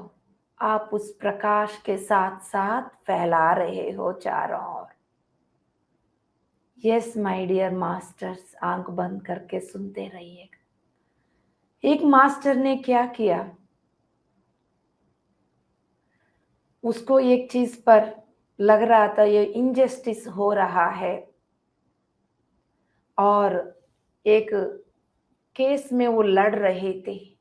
आप उस प्रकाश के साथ साथ फैला रहे हो चारों ओर। यस माय डियर मास्टर्स, आंख बंद करके सुनते रहिएगा। एक मास्टर ने क्या किया, उसको एक चीज पर लग रहा था ये इनजस्टिस हो रहा है और एक केस में वो लड़ रही थी,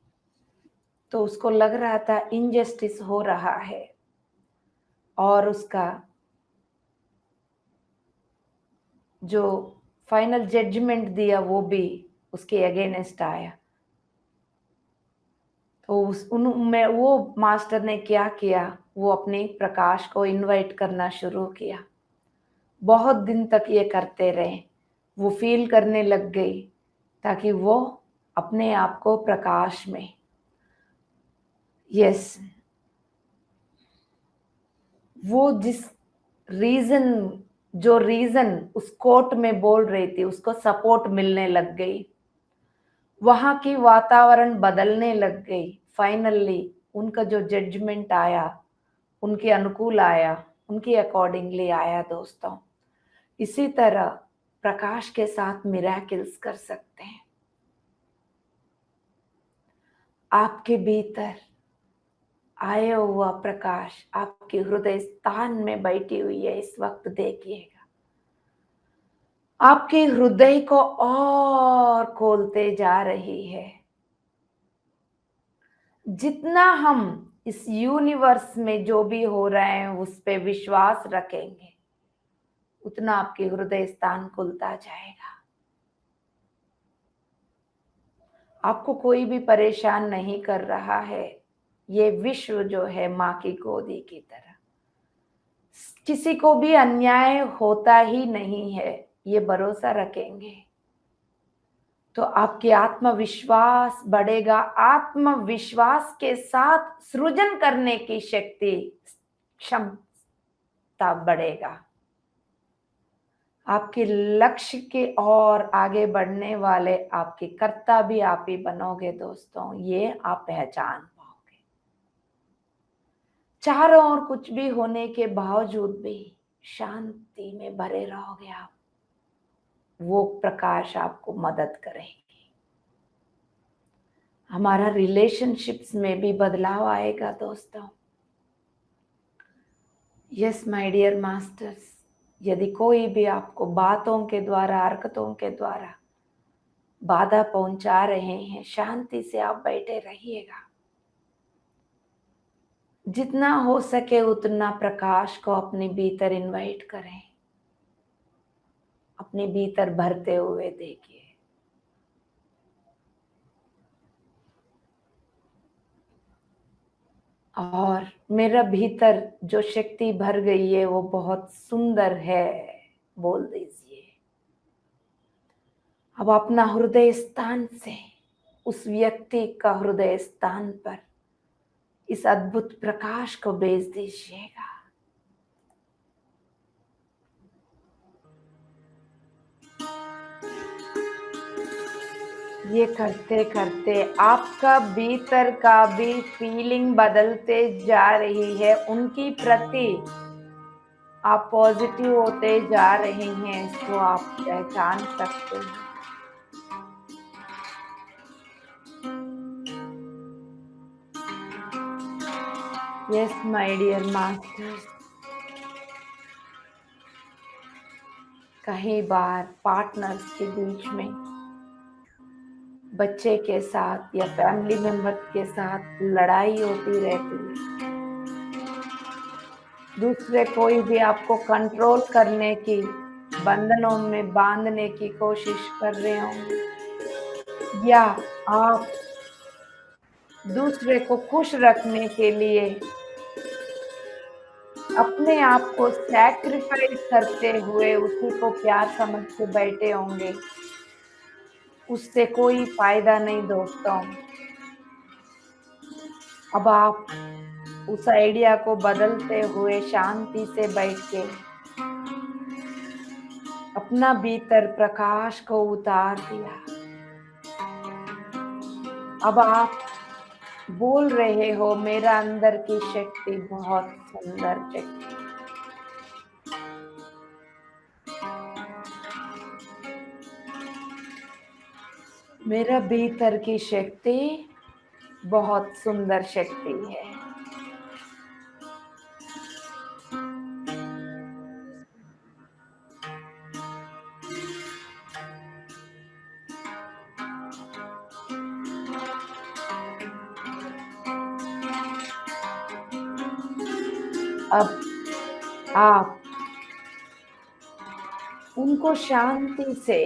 तो उसको लग रहा था इनजस्टिस हो रहा है और उसका जो फाइनल जजमेंट दिया वो भी उसके अगेंस्ट आया। तो उनमें वो मास्टर ने क्या किया, वो अपने प्रकाश को इनवाइट करना शुरू किया। बहुत दिन तक ये करते रहे, वो फील करने लग गई ताकि वो अपने आप को प्रकाश में, यस, वो जिस जो रीजन उस कोर्ट में बोल रही थी उसको सपोर्ट मिलने लग गई, वहां की वातावरण बदलने लग गई। फाइनली उनका जो जजमेंट आया उनके अनुकूल आया, उनके अकॉर्डिंगली आया। दोस्तों, इसी तरह प्रकाश के साथ मिरेकल्स कर सकते हैं। आपके भीतर आया हुआ प्रकाश आपके हृदय स्थान में बैठी हुई है इस वक्त, देखिएगा। आपके हृदय को और खोलते जा रही है। जितना हम इस यूनिवर्स में जो भी हो रहे हैं उस पे विश्वास रखेंगे, उतना आपके हृदय स्थान खुलता जाएगा। आपको कोई भी परेशान नहीं कर रहा है। ये विश्व जो है माँ की गोदी की तरह, किसी को भी अन्याय होता ही नहीं है, ये भरोसा रखेंगे तो आपकी आत्मविश्वास बढ़ेगा। आत्मविश्वास के साथ सृजन करने की शक्ति, क्षमता बढ़ेगा। आपके लक्ष्य के और आगे बढ़ने वाले आपके कर्ता भी आप ही बनोगे दोस्तों, ये आप पहचान पाओगे। चारों ओर कुछ भी होने के बावजूद भी शांति में भरे रहोगे आप। वो प्रकाश आपको मदद करेंगे। हमारा रिलेशनशिप्स में भी बदलाव आएगा दोस्तों। यस माय डियर मास्टर्स, यदि कोई भी आपको बातों के द्वारा, हरकतों के द्वारा बाधा पहुंचा रहे हैं, शांति से आप बैठे रहिएगा। जितना हो सके उतना प्रकाश को अपने भीतर इनवाइट करें, अपने भीतर भरते हुए देखिए। और मेरा भीतर जो शक्ति भर गई है वो बहुत सुंदर है, बोल दीजिए। अब अपना हृदय स्थान से उस व्यक्ति का हृदय स्थान पर इस अद्भुत प्रकाश को भेज दीजिएगा। ये करते करते आपका भीतर का भी फीलिंग बदलते जा रही है, उनकी प्रति आप पॉजिटिव होते जा रहे हैं, इसको आप पहचान सकते हैं। यस माय डियर मास्टर्स, कई बार पार्टनर्स के बीच में, बच्चे के साथ या फैमिली मेंबर्स के साथ लड़ाई होती रहती है। दूसरे कोई भी आपको कंट्रोल करने की, बंधनों में बांधने की कोशिश कर रहे होंगे, या आप दूसरे को खुश रखने के लिए अपने आप को सैक्रिफाइस करते हुए उसी को प्यार समझ के बैठे होंगे। उससे कोई फायदा नहीं दोस्तों। अब आप उस आइडिया को बदलते हुए शांति से बैठ के अपना भीतर प्रकाश को उतार दिया। अब आप बोल रहे हो, मेरा अंदर की शक्ति बहुत सुंदर शक्ति, मेरा भीतर की शक्ति बहुत सुंदर शक्ति है। अब आप उनको शांति से,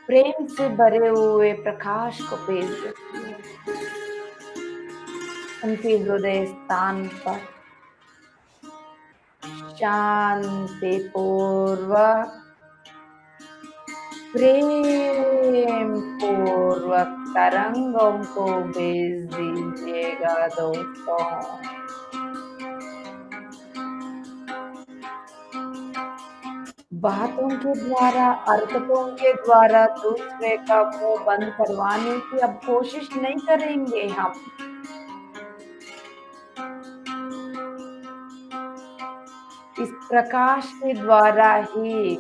प्रेम से भरे हुए प्रकाश को भेज देती है। उनके हृदय स्थान पर शांति पूर्वक, प्रेम पूर्वक तरंगों को भेज दीजिएगा दोस्तों। बातों के द्वारा, हरकतों के द्वारा दूसरे का मुंह बंद करवाने की अब कोशिश नहीं करेंगे हम। इस प्रकाश के द्वारा ही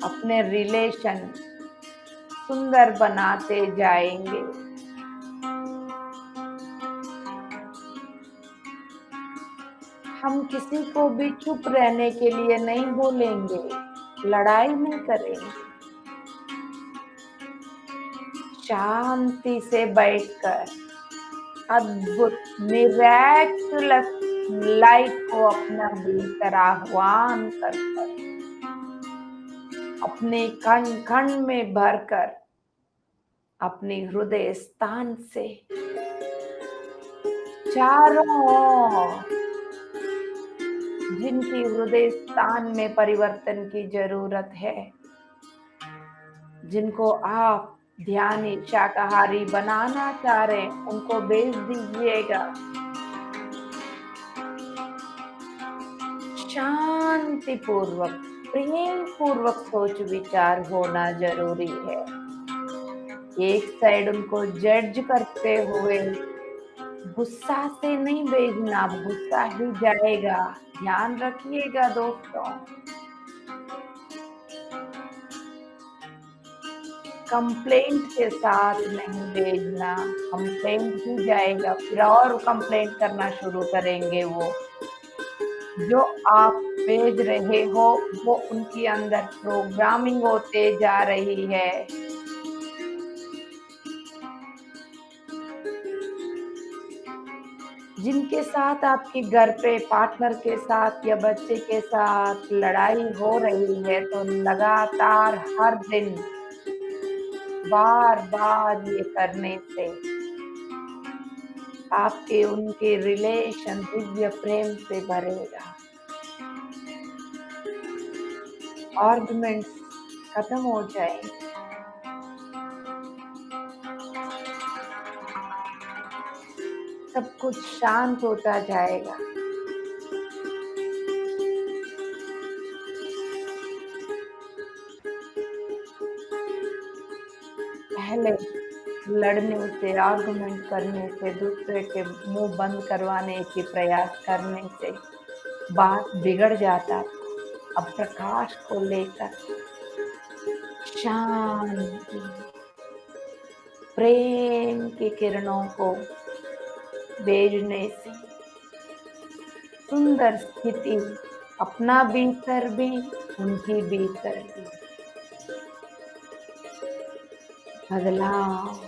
अपने रिलेशन सुंदर बनाते जाएंगे। हम किसी को भी चुप रहने के लिए नहीं बोलेंगे, लड़ाई नहीं करेंगे। शांति से बैठकर अद्भुत मिरेक्युलस लाइट को अपना भीतर आह्वान कर अपने कण कण में भरकर अपने हृदय स्थान से चारों ओर जिनकी हृदय स्थान में परिवर्तन की जरूरत है, जिनको आप ध्यानी शाकाहारी बनाना चाह रहे हैं, उनको भेज दीजिएगा। शांति पूर्वक, प्रेम पूर्वक सोच विचार होना जरूरी है। एक साइड उनको जज करते हुए गुस्सा से नहीं भेजना, अब गुस्सा ही जाएगा। ध्यान रखिएगा दोस्तों। कंप्लेंट के साथ नहीं भेजना, कंप्लेंट ही जाएगा, फिर और कंप्लेंट करना शुरू करेंगे वो। जो आप भेज रहे हो वो उनके अंदर प्रोग्रामिंग होते जा रही है। जिनके साथ आपके घर पे पार्टनर के साथ या बच्चे के साथ लड़ाई हो रही है, तो लगातार हर दिन बार-बार ये करने से आपके उनके रिलेशन दिव्य प्रेम से भरेगा। आर्गुमेंट्स खत्म हो जाएँगे। सब कुछ शांत होता जाएगा। पहले लड़ने से, आर्गुमेंट करने से, दूसरे के मुँह बंद करवाने की प्रयास करने से बात बिगड़ जाता था। अब प्रकाश को लेकर शांति, प्रेम की किरणों को भेजने से सुंदर स्थिति, अपना भीतर भी, उनकी भीतर भी बदलाव।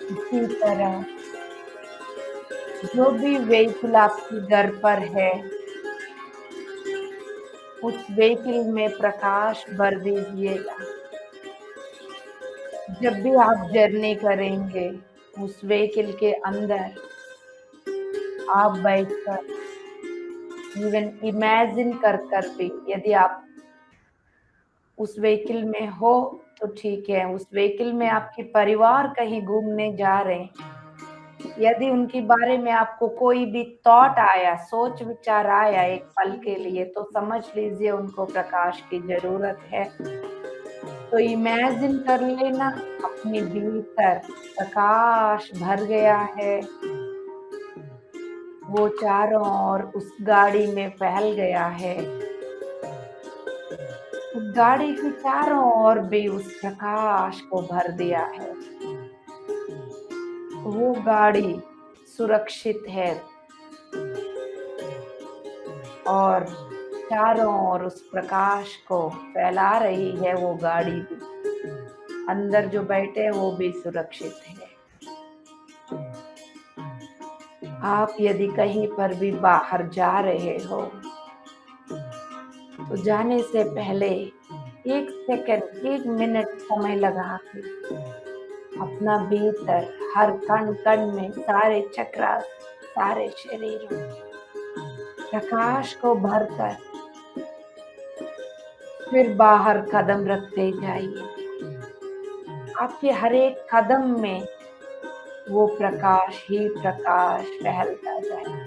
इसी तरह जो भी व्हीकल आपके घर पर है, उस व्हीकल में प्रकाश भर दीजिएगा। जब भी आप जर्नी करेंगे, उस व्हीकल के अंदर आप बैठकर इवन इमेजिन कर भी, यदि आप उस व्हीकल में हो तो ठीक है, उस व्हीकल में आपके परिवार कहीं घूमने जा रहे हैं, यदि उनके बारे में आपको कोई भी थॉट आया, सोच विचार आया एक पल के लिए, तो समझ लीजिए उनको प्रकाश की ज़रूरत है। तो इमेजिन कर लेना अपने भीतर प्रकाश भर गया है, वो चारों ओर उस गाड़ी में फैल गया है। उस गाड़ी के चारों ओर भी उस प्रकाश को भर दिया है। वो गाड़ी सुरक्षित है और चारों ओर उस प्रकाश को फैला रही है वो गाड़ी भी। अंदर जो बैठे हैं वो भी सुरक्षित है। आप यदि कहीं पर भी बाहर जा रहे हो, तो जाने से पहले 1 सेकंड, 1 मिनट समय लगा के अपना भीतर हर कण-कण में सारे चक्रास, सारे शरीर में प्रकाश को भरकर फिर बाहर कदम रखते जाइए। आपके हर एक कदम में वो प्रकाश ही प्रकाश फैलता जाएगा।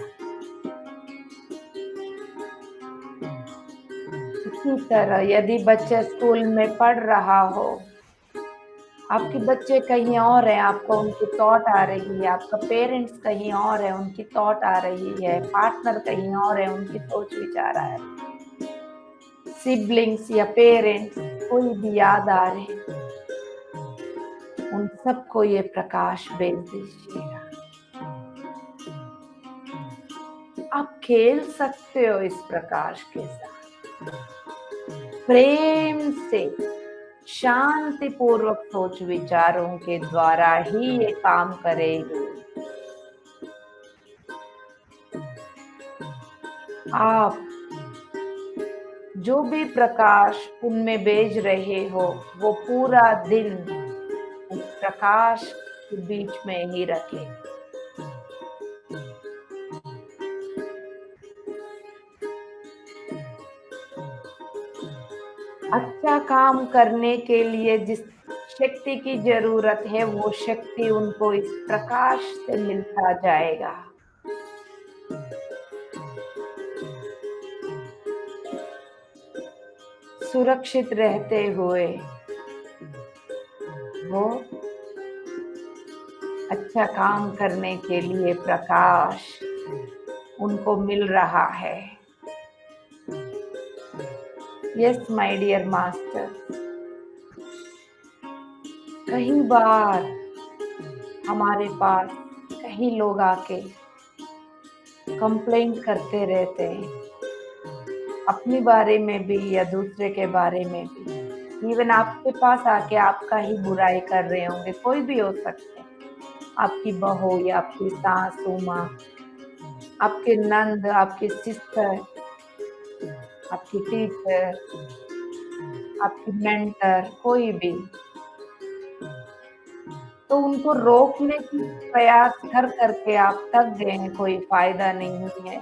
इसी तरह यदि बच्चा स्कूल में पढ़ रहा हो, आपके बच्चे कहीं और हैं, आपको उनकी थॉट आ रही है, आपका पेरेंट्स कहीं और है, उनकी थॉट आ रही है, पार्टनर कहीं और है, उनकी सोच विचार आ रही है, सिबलिंग्स या पेरेंट्स कोई भी याद आ रहे हैं, उन सबको ये प्रकाश भेज दीजिएगा। आप खेल सकते हो इस प्रकाश के साथ, प्रेम से, शांति पूर्वक सोच विचारों के द्वारा ही ये काम करेगी। आप जो भी प्रकाश उनमें भेज रहे हो, वो पूरा दिन उस प्रकाश के बीच में ही रखें। अच्छा काम करने के लिए जिस शक्ति की जरूरत है, वो शक्ति उनको इस प्रकाश से मिलता जाएगा। सुरक्षित रहते हुए वो अच्छा काम करने के लिए प्रकाश उनको मिल रहा है। यस माय डियर मास्टर, कई बार हमारे पास कई लोग आके कंप्लेंट करते रहते हैं, अपने बारे में भी या दूसरे के बारे में भी। इवन आपके पास आके आपका ही बुराई कर रहे होंगे, कोई भी हो सकते हैं, आपकी बहू या आपकी सासू माँ, आपके नंद, आपकी सिस्टर, आपकी टीचर, आपकी मेंटर, कोई भी। तो उनको रोकने की प्रयास कर करके आप थक गए हैं, कोई फायदा नहीं है।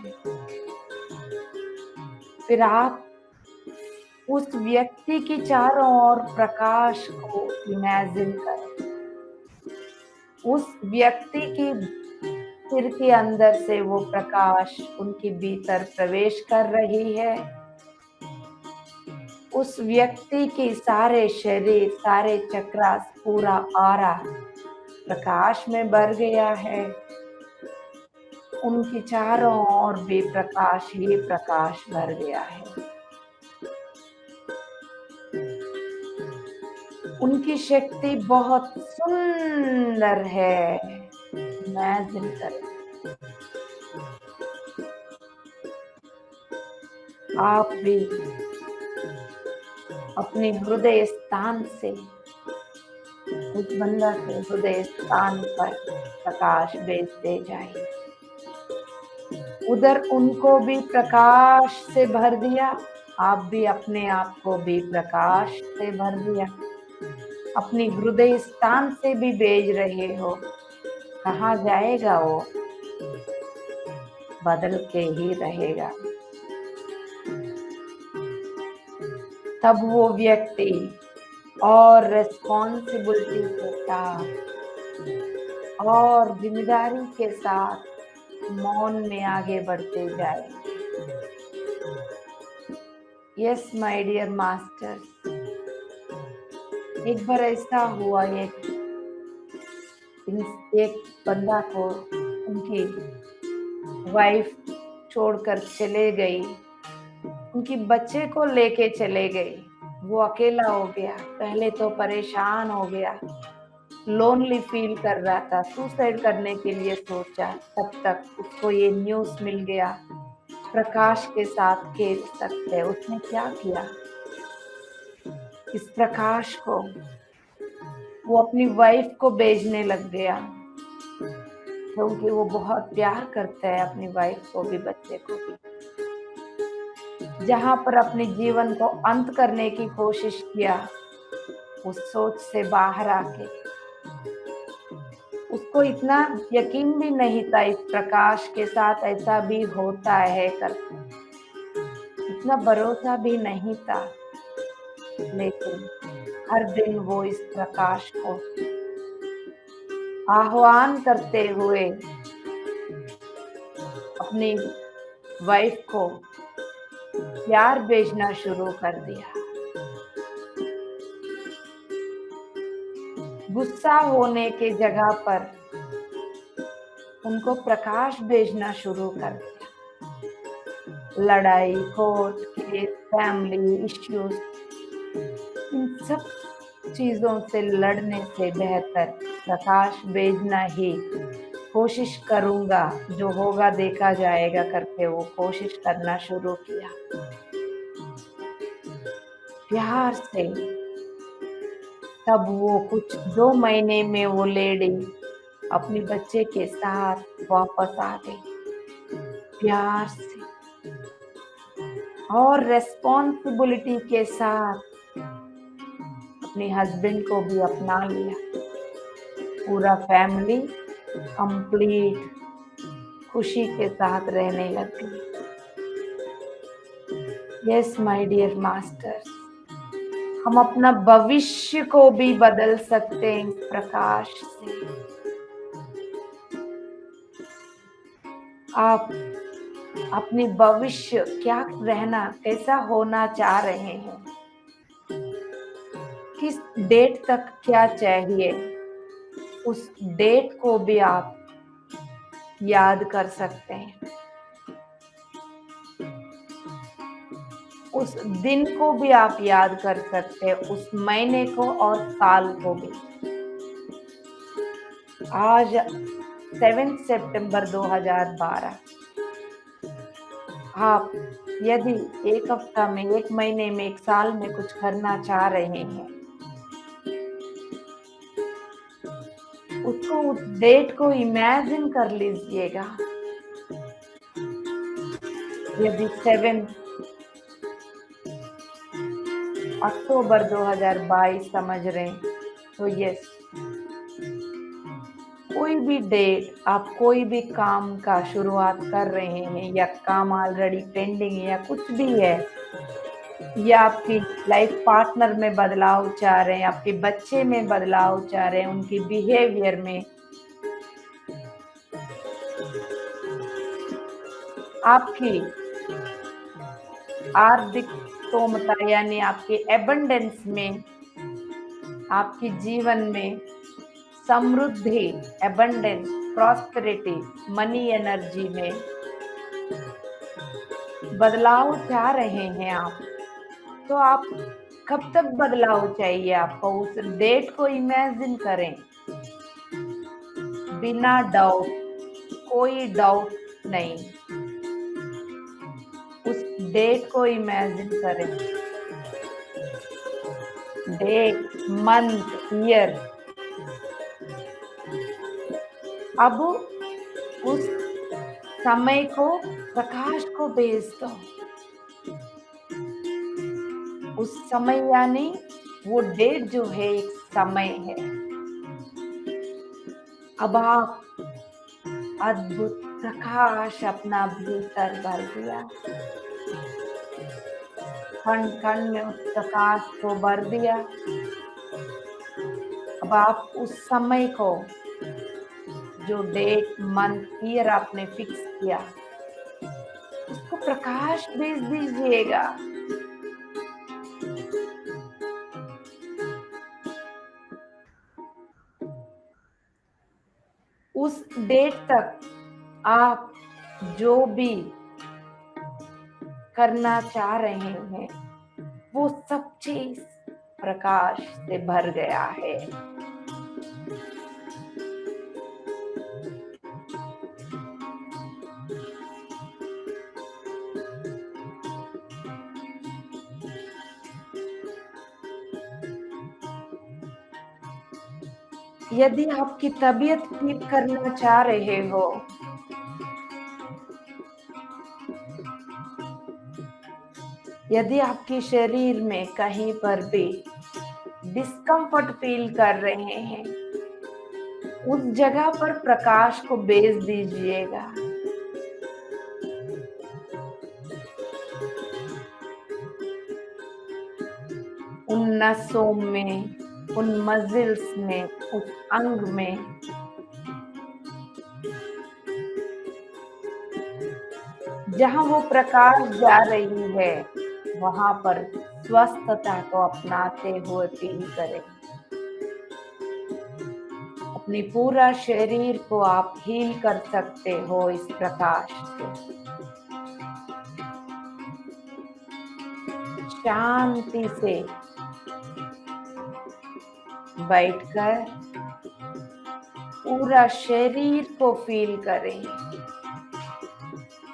फिर आप उस व्यक्ति की चारों ओर प्रकाश को इमेजिन करें। उस व्यक्ति की सिर के अंदर से वो प्रकाश उनके भीतर प्रवेश कर रही है। उस व्यक्ति की सारे शरीर, सारे चक्रास, पूरा ऑरा प्रकाश में भर गया है। उनके चारों ओर भी प्रकाश ही प्रकाश भर गया है। उनकी शक्ति बहुत सुंदर है। इमेजिन करें, आप भी अपने हृदय स्थान से उस बंदा के हृदय स्थान पर प्रकाश भेजते जाइए। उधर उनको भी प्रकाश से भर दिया, आप भी अपने आप को भी प्रकाश से भर दिया। अपनी हृदय स्थान से भी भेज रहे हो। कहाँ जाएगा वो? बदल के ही रहेगा। तब वो व्यक्ति और रेस्पॉन्सिबिलिटी के साथ और जिम्मेदारी के साथ मौन में आगे बढ़ते जाए। यस माय डियर मास्टर्स, एक बार ऐसा हुआ, एक बंदा को उनकी वाइफ छोड़कर चले गई, उनकी बच्चे को लेके चले गई। वो अकेला हो गया, पहले तो परेशान हो गया, लोनली फील कर रहा था, सुसाइड करने के लिए सोचा। तब तक उसको ये न्यूज़ मिल गया, प्रकाश के साथ खेल सकते हैं। उसने क्या किया, इस प्रकाश को वो अपनी वाइफ को भेजने लग गया, क्योंकि वो बहुत प्यार करता है अपनी वाइफ को भी, बच्चे को भी। जहां पर अपने जीवन को अंत करने की कोशिश किया, उस सोच से बाहर आके उसको इतना यकीन भी नहीं था इस प्रकाश के साथ ऐसा भी होता है करके, इतना भरोसा भी नहीं था। लेकिन हर दिन वो इस प्रकाश को आह्वान करते हुए अपनी वाइफ को प्यार भेजना शुरू कर दिया। गुस्सा होने के जगह पर उनको प्रकाश भेजना शुरू कर दिया। लड़ाई, कोर्ट केस, फैमिली इश्यूज, इन सब चीजों से लड़ने से बेहतर प्रकाश भेजना ही कोशिश करूंगा, जो होगा देखा जाएगा करके वो कोशिश करना शुरू किया प्यार से। तब वो कुछ 2 महीने में वो लेडी अपने बच्चे के साथ वापस आ गई, प्यार से और रेस्पॉन्सिबिलिटी के साथ अपने हस्बैंड को भी अपना लिया। पूरा फैमिली कंप्लीट खुशी के साथ रहने लग गई। यस माय डियर मास्टर्स, हम अपना भविष्य को भी बदल सकते हैं इस प्रकाश से। आप अपने भविष्य क्या रहना, कैसा होना चाह रहे हैं, किस डेट तक क्या चाहिए, उस डेट को भी आप याद कर सकते हैं। उस दिन को भी आप याद कर सकते हैं, उस महीने को और साल को भी। आज 7 सितंबर 2012। आप यदि 1 हफ्ता में, 1 महीने में, 1 साल में कुछ करना चाह रहे हैं, उसको, उस डेट को इमेजिन कर लीजिएगा। यदि 7 अक्टूबर 2022 समझ रहे हैं, तो यस, कोई भी डेट आप कोई भी काम का शुरुआत कर रहे हैं, या काम ऑलरेडी पेंडिंग है, या कुछ भी है, या आपकी लाइफ पार्टनर में बदलाव चाह रहे हैं, आपके बच्चे में बदलाव चाह रहे हैं, उनकी बिहेवियर में, आपकी आर्थिक स्तोमता यानी आपके एबंडेंस में, आपकी जीवन में समृद्धि, एबंडेंस, प्रॉस्पेरिटी, मनी एनर्जी में बदलाव चाह रहे हैं आप, तो आप कब तक बदलाव चाहिए आपको, उस डेट को इमेजिन करें, बिना डाउट, कोई डाउट नहीं, उस डेट को इमेजिन करें, डेट, मंथ, ईयर। अब उस समय को, प्रकाश को भेज दो। उस समय यानी वो डेट जो है एक समय है। अब आप अद्भुत प्रकाश अपना भीतर भर दिया, कण कण में उस प्रकाश को भर दिया। अब आप उस समय को, जो डेट, मंथ, ईयर आपने फिक्स किया, उसको प्रकाश भेज दीजिएगा। उस डेट तक आप जो भी करना चाह रहे हैं, वो सब चीज प्रकाश से भर गया है। यदि आपकी तबीयत ठीक करना चाह रहे हो, यदि आपके शरीर में कहीं पर भी डिस्कम्फर्ट फील कर रहे हैं, उस जगह पर प्रकाश को भेज दीजिएगा। उन नसों में, उन मसल्स में, उस अंग में, जहां वो प्रकाश जा रही है, वहां पर स्वस्थता को अपनाते हुए फील करें। अपने पूरा शरीर को आप हील कर सकते हो इस प्रकाश से। शांति से बैठकर पूरा शरीर को फील करें,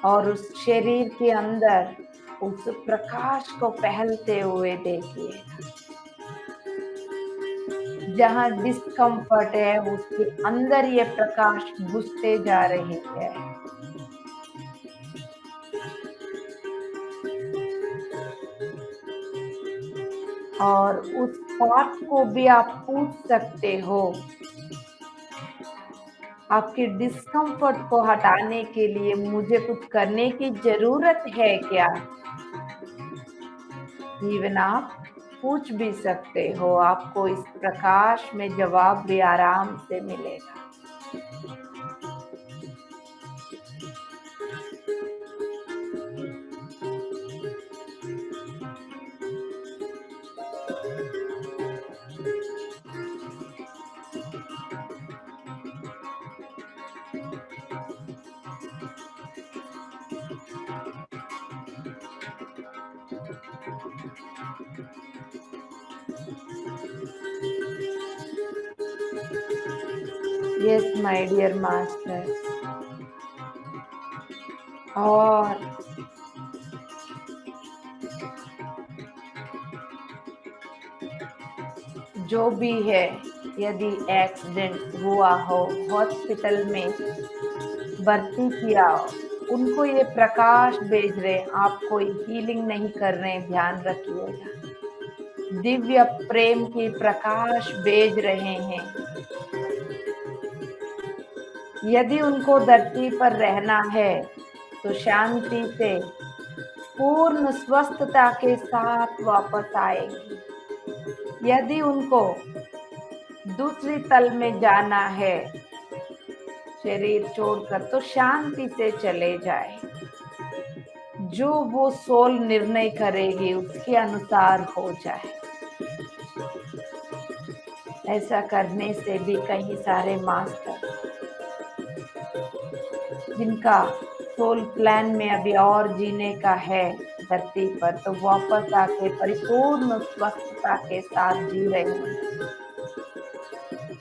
और उस शरीर के अंदर उस प्रकाश को फैलते हुए देखिए। जहां डिस्कम्फर्ट है, उसके अंदर ये प्रकाश घुसते जा रही है। और उस पार्ट को भी आप पूछ सकते हो, आपके डिस्कम्फर्ट को हटाने के लिए मुझे कुछ करने की जरूरत है क्या? इवन आप पूछ भी सकते हो, आपको इस प्रकाश में जवाब भी आराम से मिलेगा। Yes my dear masters. और जो भी है, यदि एक्सीडेंट हुआ हो, हॉस्पिटल में भर्ती किया हो, उनको ये प्रकाश भेज रहे हैं, आप कोई हीलिंग नहीं कर रहे हैं, ध्यान रखिएगा। दिव्य प्रेम की प्रकाश भेज रहे हैं। यदि उनको धरती पर रहना है तो शांति से पूर्ण स्वस्थता के साथ वापस आएंगी। यदि उनको दूसरी तल में जाना है शरीर छोड़कर, तो शांति से चले जाए। जो वो सोल निर्णय करेगी उसके अनुसार हो जाए। ऐसा करने से भी कई सारे मास्टर जिनका सोल प्लान में अभी और जीने का है धरती पर, तो वापस आके परिपूर्ण स्वस्थता के साथ जी रहे हैं।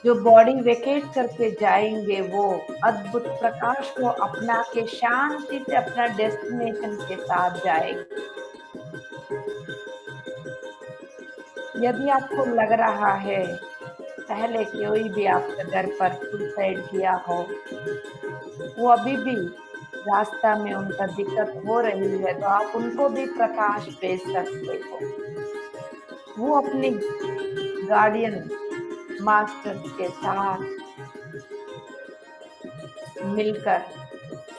जो बॉडी वेकेट करके जाएंगे वो अद्भुत प्रकाश को अपना के शांति से अपना डेस्टिनेशन के साथ जाएंगे। यदि आपको लग रहा है पहले कोई भी आपके घर पर सुसाइड किया हो, वो अभी भी रास्ता में उनका दिक्कत हो रही है, तो आप उनको भी प्रकाश भेज सकते हो। वो अपनी गार्डियन मास्टर के साथ मिलकर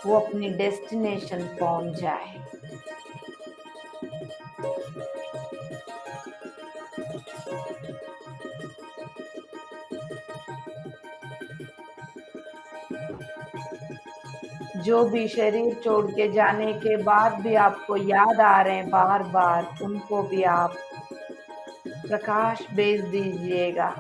वो अपनी डेस्टिनेशन पहुंच जाए। जो भी शरीर छोड़ के जाने के बाद भी आपको याद आ रहे हैं बार बार, उनको भी आप प्रकाश भेज दीजिएगा।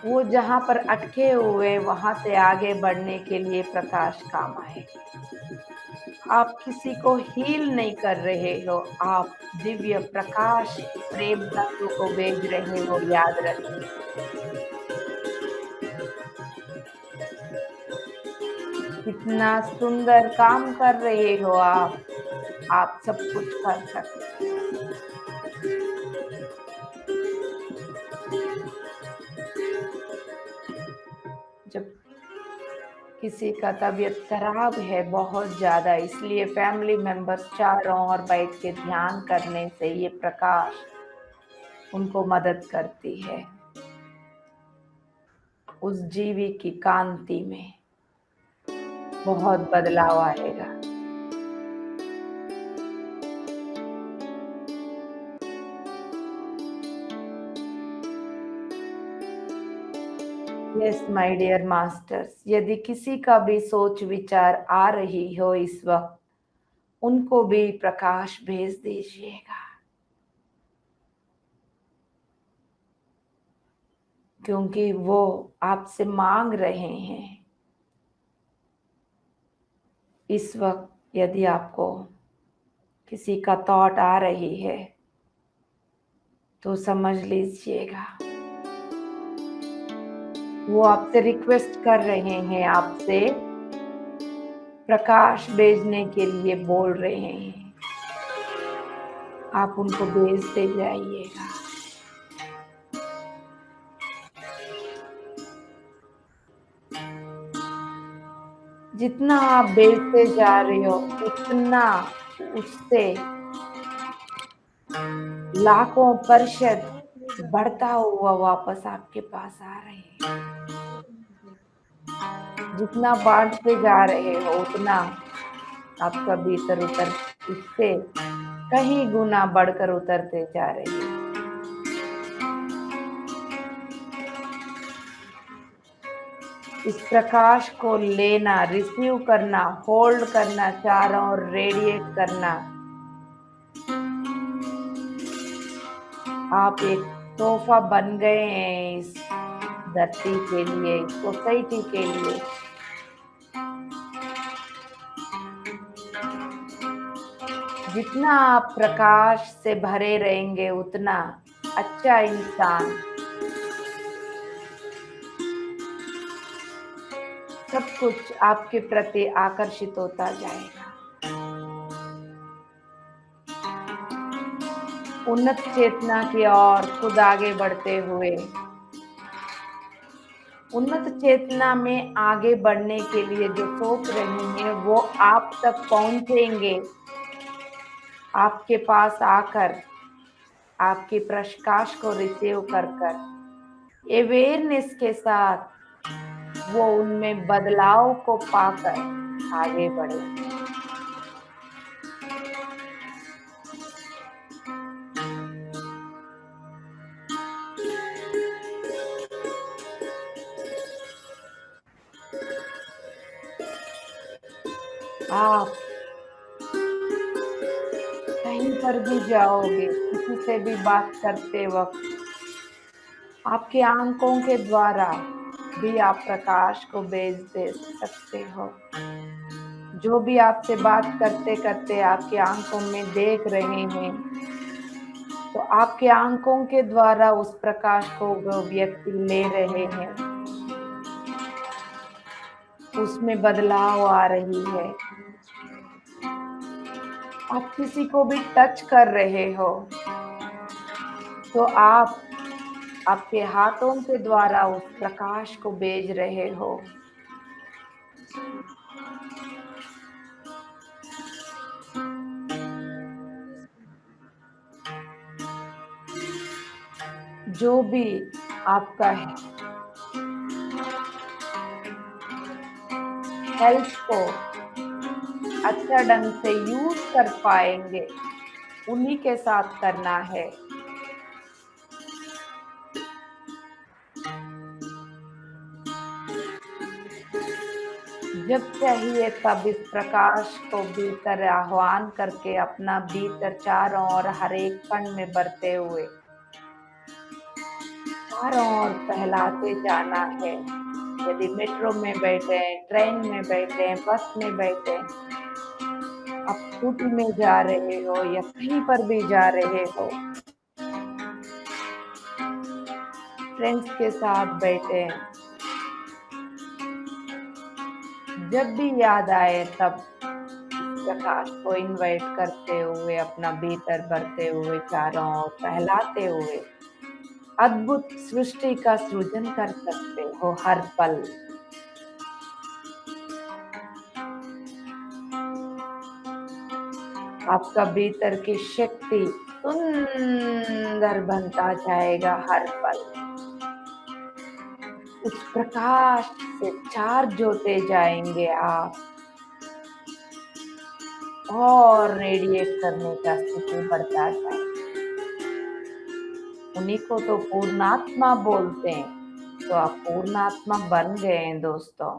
वो जहां पर अटके हुए वहां से आगे बढ़ने के लिए प्रकाश काम आए। आप किसी को हील नहीं कर रहे हो, आप दिव्य प्रकाश प्रेम तत्व को भेज रहे हो, याद रखिए। कितना सुंदर काम कर रहे हो आप सब कुछ कर सकते हो। जब किसी का तबीयत खराब है बहुत ज्यादा, इसलिए फैमिली मेंबर्स चारों ओर बैठ के ध्यान करने से ये प्रकाश उनको मदद करती है। उस जीवी की कांति में बहुत बदलाव आएगा। यस माय डियर मास्टर्स, यदि किसी का भी सोच विचार आ रही हो इस वक्त, उनको भी प्रकाश भेज दीजिएगा, क्योंकि वो आपसे मांग रहे हैं इस वक्त। यदि आपको किसी का थॉट आ रही है तो समझ लीजिएगा वो आपसे रिक्वेस्ट कर रहे हैं, आपसे प्रकाश भेजने के लिए बोल रहे हैं। आप उनको भेजते जाइएगा। जितना आप भेजते जा रहे हो उतना उससे लाखों प्रतिशत बढ़ता हुआ वापस आपके पास आ रहे हैं। जितना बांटते जा रहे हो उतना आपका भीतर उतर इससे कहीं गुना बढ़कर उतरते जा रही है। इस प्रकाश को लेना, रिसीव करना, होल्ड करना, चारों ओर रेडिएट करना। आप एक तोहफा बन गए हैं इस धरती के लिए, इस सोसाइटी के लिए। जितना आप प्रकाश से भरे रहेंगे उतना अच्छा इंसान सब कुछ आपके प्रति आकर्षित होता जाएगा। उन्नत चेतना की ओर खुद आगे बढ़ते हुए, उन्नत चेतना में आगे बढ़ने के लिए जो सोच रही हैं वो आप तक पहुंचेंगे। आपके पास आकर आपके प्रकाश को रिसीव कर कर अवेयरनेस के साथ वो उनमें बदलाव को पाकर आगे बढ़ेंगे। आप कहीं पर भी जाओगे, किसी से भी बात करते वक्त आपके आंखों के द्वारा भी आप प्रकाश को भेज दे सकते हो। जो भी आपसे बात करते करते आपकी आंखों में देख रहे हैं, तो आपके आंखों के द्वारा उस प्रकाश को वो व्यक्ति ले रहे हैं, उसमें बदलाव आ रही है। आप किसी को भी टच कर रहे हो, तो आप आपके हाथों के द्वारा उस प्रकाश को भेज रहे हो। जो भी आपका हेल्थ को अच्छा ढंग से यूज कर पाएंगे, उन्हीं के साथ करना है। जब चाहिए तब इस प्रकाश को भीतर आह्वान करके अपना भीतर चारों ओर हर एक कण में भरते हुए चारों ओर फैलाते जाना है। यदि मेट्रो में बैठे हैं, ट्रेन में बैठे हैं, बस में बैठे हैं, आप स्कूटी में जा रहे हो या कहीं पर भी जा रहे हो, फ्रेंड्स के साथ बैठे हैं, जब भी याद आए तब प्रकाश को इनवाइट करते हुए अपना भीतर भरते हुए चारों ओर फैलाते हुए अद्भुत सृष्टि का सृजन कर सकते हो हर पल। आपका भीतर की शक्ति सुंदर बनता जाएगा हर पल। उस प्रकाश से चार्ज होते जाएंगे आप, और रेडिएट करने का स्थिति बढ़ता जाए। उन्हीं को तो पूर्णात्मा बोलते हैं। तो आप पूर्णात्मा बन गए हैं दोस्तों।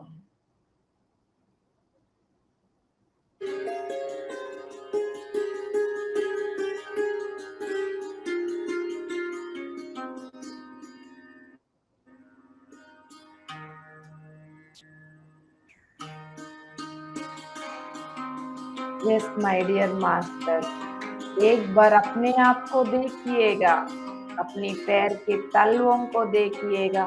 यस माय डियर मास्टर, एक बार अपने आप को देखिएगा, अपनी पैर के तलवों को देखिएगा,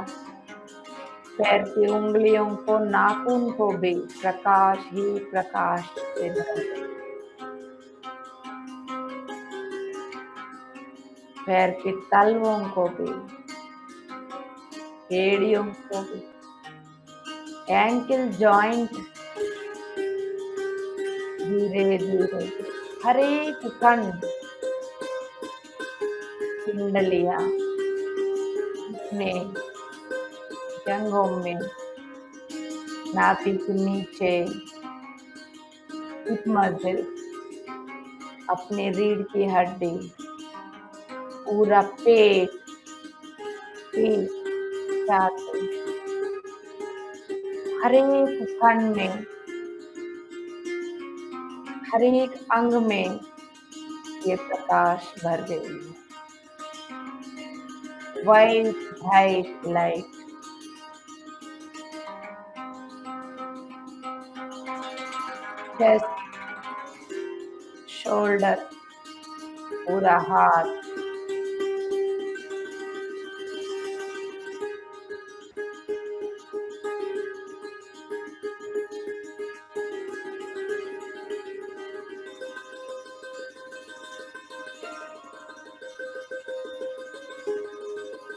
पैर की उंगलियों को, नाखून को भी प्रकाश ही प्रकाश से भर दे। पैर के तलवों को भी, एड़ियों को भी, एंकल जॉइंट, धीरे धीरे हर एक कण, कुंडलियां अपने जंघों में, नाभि के नीचे, हिप मसल, अपने रीढ़ की हड्डी, पूरा पेट, पीठ, छाती, हर एक कण में, हर एक अंग में ये प्रकाश भर गई है। White bright light chest, shoulder, पूरा हाथ,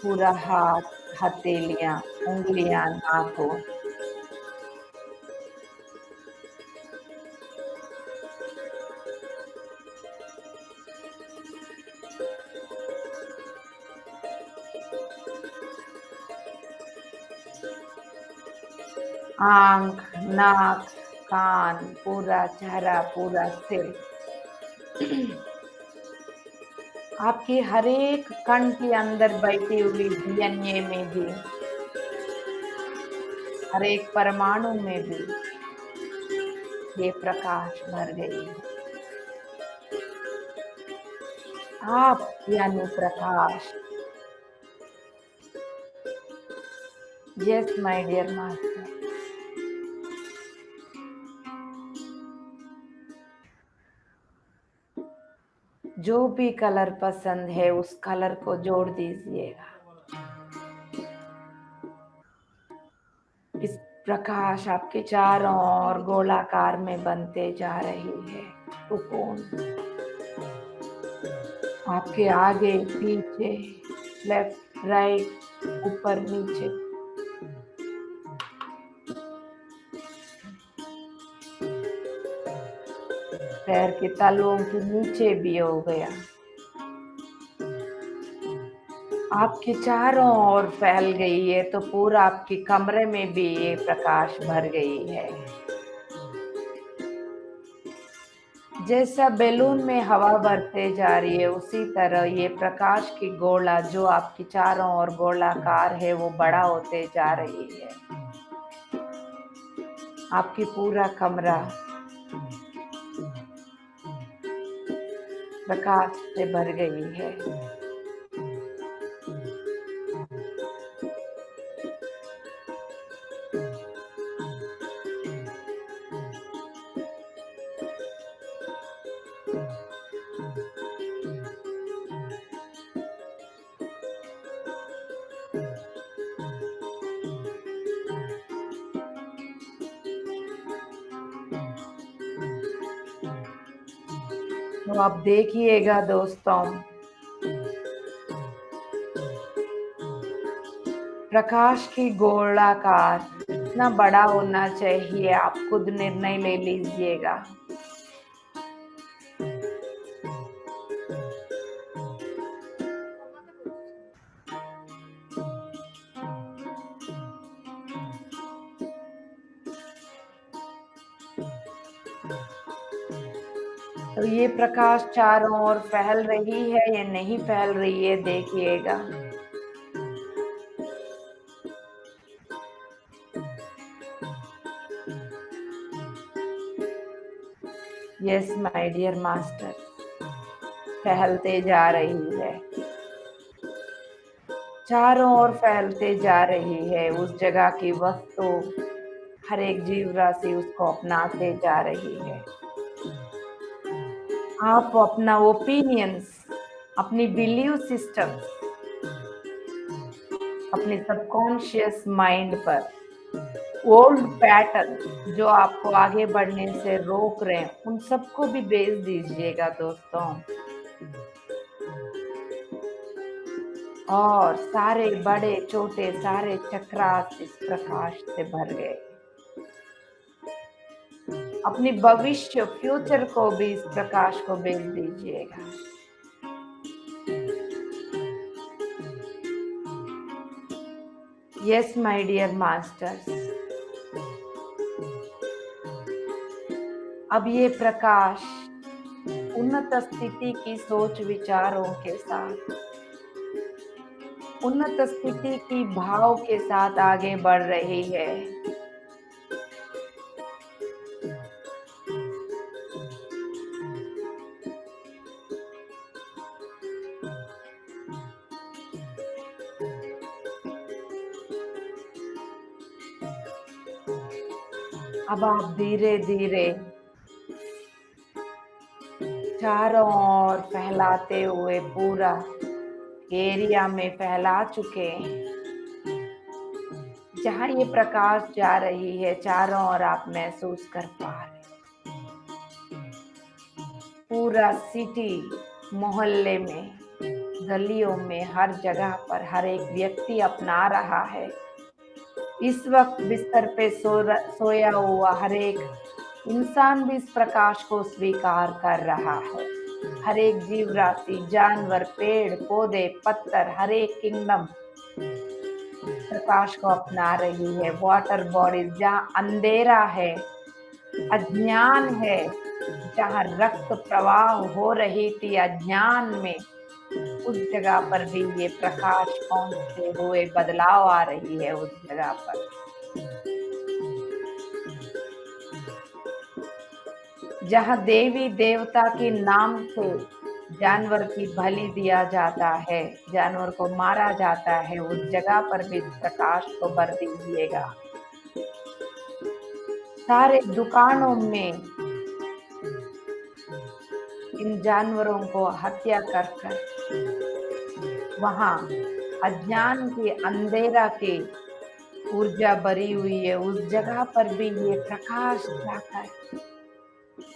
पूरा हाथ, हथेलियाँ, उँगलियाँ, नाखून। आँख, नाक, कान, पूरा चेहरा, पूरा सिर। आपके हर एक कण के अंदर बैठी हुई डीएनए में भी, हर एक परमाणु में भी ये प्रकाश भर गई है। आप यानी प्रकाश। Yes my dear master. जो भी कलर पसंद है उस कलर को जोड़ दीजिएगा। इस प्रकाश आपके चारों ओर गोलाकार में बनते जा रही है। सुकून आपके आगे पीछे, लेफ्ट राइट, ऊपर नीचे। पैर के तलवों के नीचे भी हो गया। आपके चारों ओर फैल गई है तो पूरा आपके कमरे में भी ये प्रकाश भर गई है। जैसा बैलून में हवा भरते जा रही है उसी तरह ये प्रकाश की गोला जो आपकी चारों ओर गोलाकार है वो बड़ा होते जा रही है। आपकी पूरा कमरा प्रकाश से भर गई है। तो आप देखिएगा दोस्तों, प्रकाश की गोलाकार कितना बड़ा होना चाहिए आप खुद निर्णय ले लीजिएगा। तो ये प्रकाश चारों ओर फैल रही है या नहीं फैल रही है देखिएगा। यस माय डियर मास्टर, फैलते जा रही है, चारों ओर फैलते जा रही है। उस जगह की वस्तु, हर एक जीव राशि उसको अपनाते जा रही है। आप अपना ओपिनियंस, अपनी बिलीव सिस्टम्स, अपने सबकॉन्शियस माइंड पर ओल्ड पैटर्न जो आपको आगे बढ़ने से रोक रहे हैं उन सबको भी बेच दीजिएगा दोस्तों। और सारे बड़े छोटे सारे चक्रास इस प्रकाश से भर गए। अपनी भविष्य फ्यूचर को भी इस प्रकाश को बेच दीजिएगा। यस माय डियर मास्टर्स, अब ये प्रकाश उन्नत स्थिति की सोच विचारों के साथ, उन्नत स्थिति की भाव के साथ आगे बढ़ रही है। अब आप धीरे धीरे चारों ओर फैलाते हुए पूरा एरिया में फैला चुके हैं। जहाँ ये प्रकाश जा रही है चारों ओर आप महसूस कर पा रहे हैं। पूरा सिटी मोहल्ले में गलियों में, हर जगह पर हर एक व्यक्ति अपना रहा है। इस वक्त बिस्तर पे सोया हुआ हर एक इंसान भी इस प्रकाश को स्वीकार कर रहा है। हर एक जीव राशि, जानवर, पेड़, पौधे, पत्थर, हर एक किंगडम प्रकाश को अपना रही है। वाटर बॉडीज, जहाँ अंधेरा है, अज्ञान है, जहाँ रक्त प्रवाह हो रही थी अज्ञान में, उस जगह पर भी ये प्रकाश पहुंचते हुए बदलाव आ रही है उस जगह पर। जहाँ देवी देवता के नाम से जानवर की बलि दिया जाता है, जानवर को मारा जाता है, उस जगह पर भी इस प्रकाश को भर दीजिएगा। सारे दुकानों में इन जानवरों को हत्या कर कर वहां अज्ञान के अंधेरा की ऊर्जा भरी हुई है, उस जगह पर भी ये प्रकाश जाकर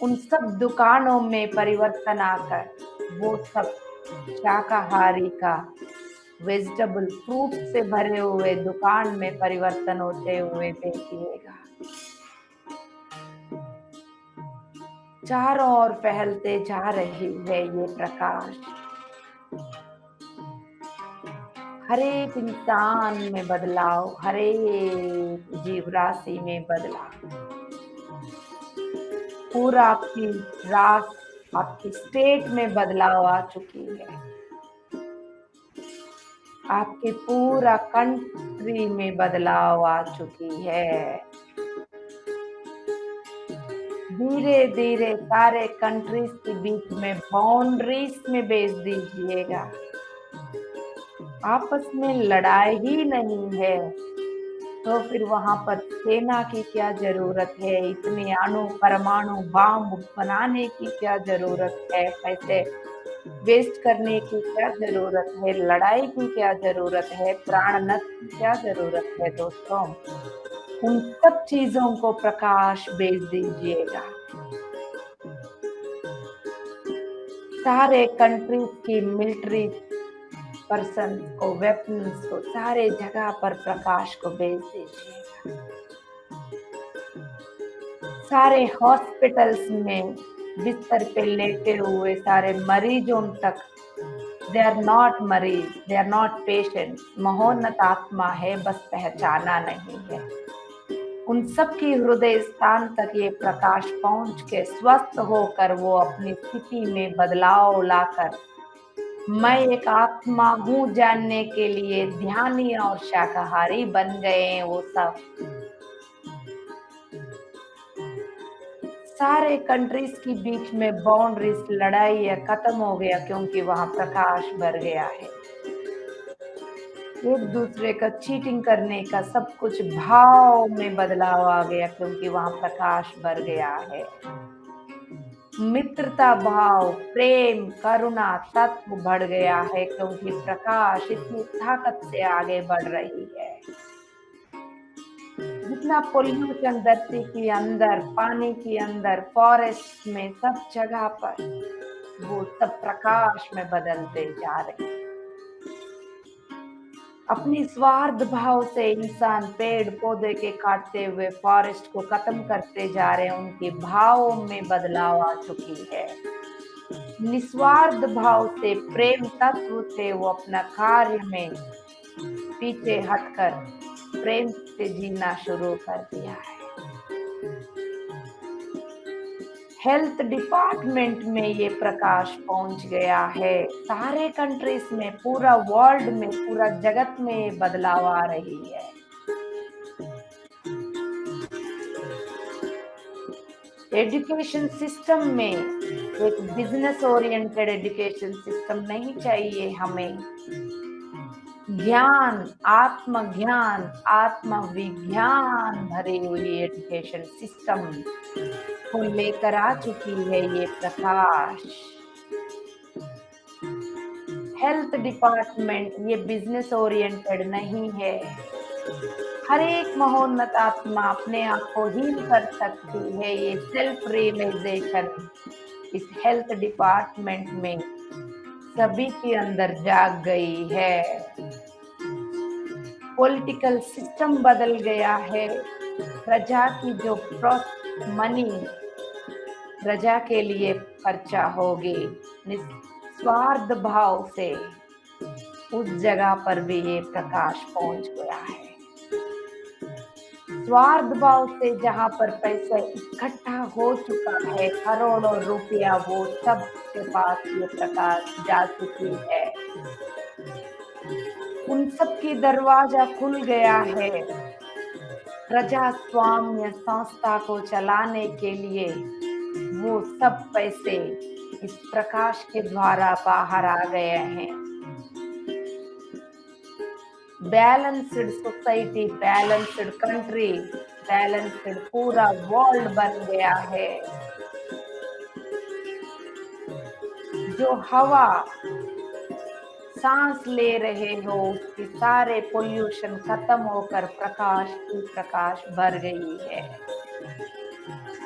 उन सब दुकानों में परिवर्तन आकर वो सब शाकाहारी का वेजिटेबल फ्रूट से भरे हुए दुकान में परिवर्तन होते हुए देखिएगा। चारों ओर फैलते जा रही है ये प्रकाश, हर एक इंसान में बदलाव, हर एक जीव राशि में बदलाव। पूरा आपकी रास, आपकी स्टेट में बदलाव आ चुकी है। आपके पूरा कंट्री में बदलाव आ चुकी है। धीरे धीरे सारे कंट्रीज के बीच में बाउंड्रीज में भेज दीजिएगा। आपस में लड़ाई ही नहीं है तो फिर वहां पर सेना की क्या जरूरत है? इतने अणु परमाणु बम बनाने की क्या जरूरत है? पैसे वेस्ट करने की क्या जरूरत है? लड़ाई की क्या जरूरत है? प्राण नष्ट की क्या जरूरत है? दोस्तों, उन सब चीजों को प्रकाश भेज दीजिएगा। सारे कंट्रीज की मिलिट्री पर्सन को, वेपन्स को, सारे जगह पर प्रकाश को भेज दीजिएगा। सारे हॉस्पिटल्स में बिस्तर पे लेटे हुए सारे मरीजों तक, दे आर नॉट मरीज, दे आर नॉट पेशेंट्स, महोन्नत आत्मा है, बस पहचाना नहीं है। उन सबकी हृदय स्थान तक ये प्रकाश पहुंच के स्वस्थ होकर वो अपनी स्थिति में बदलाव लाकर मैं एक आत्मा हूँ जानने के लिए ध्यानी और शाकाहारी बन गए हैं वो सब। सारे कंट्रीज के बीच में बाउंड्रीज, लड़ाई या खत्म हो गया क्योंकि वहां प्रकाश भर गया है। एक दूसरे का चीटिंग करने का सब कुछ भाव में बदलाव आ गया क्योंकि वहां प्रकाश भर गया है। मित्रता भाव, प्रेम, करुणा तत्व बढ़ गया है क्योंकि प्रकाश इतनी ताकत से आगे बढ़ रही है। जितना पोल्यूशन धरती के अंदर, पानी के अंदर, फॉरेस्ट में, सब जगह पर वो सब प्रकाश में बदलते जा रहे हैं। अपनी स्वार्थ भाव से इंसान पेड़ पौधे के काटते हुए फॉरेस्ट को खत्म करते जा रहे हैं, उनके भावों में बदलाव आ चुकी है। निस्वार्थ भाव से, प्रेम तत्व से वो अपना कार्य में पीछे हटकर प्रेम से जीना शुरू कर दिया है। हेल्थ डिपार्टमेंट में ये प्रकाश पहुंच गया है। सारे कंट्रीज में, पूरा वर्ल्ड में, पूरा जगत में ये बदलाव आ रही है। एजुकेशन सिस्टम में एक बिजनेस ओरिएंटेड एजुकेशन सिस्टम नहीं चाहिए हमें। ज्ञान, आत्मज्ञान, आत्मविज्ञान भरी हुई एजुकेशन सिस्टम को लेकर आ चुकी है ये प्रकाश। हेल्थ डिपार्टमेंट ये बिजनेस ओरिएंटेड नहीं है। हर एक महोन्नत आत्मा अपने आप को हील कर सकती है। ये सेल्फ रियलाइजेशन इस हेल्थ डिपार्टमेंट में सभी के अंदर जाग गई है। पॉलिटिकल सिस्टम बदल गया है। प्रजा की जो मनी प्रजा के लिए खर्चा होगी, निस्वार्थ भाव से उस जगह पर भी ये प्रकाश पहुंच गया है। स्वार्थ भाव से जहां पर पैसा इकट्ठा हो चुका है, करोड़ों रुपया, वो सब के पास ये प्रकाश जा चुकी है। उन सब की दरवाजा खुल गया है। प्रजास्वाम्य संस्था को चलाने के लिए वो सब पैसे इस प्रकाश के द्वारा बाहर आ गए हैं। Balanced society, balanced country, balanced पूरा वर्ल्ड बन गया है। जो हवा सांस ले रहे हो उसके सारे पोल्यूशन खत्म होकर प्रकाश की प्रकाश भर गई है।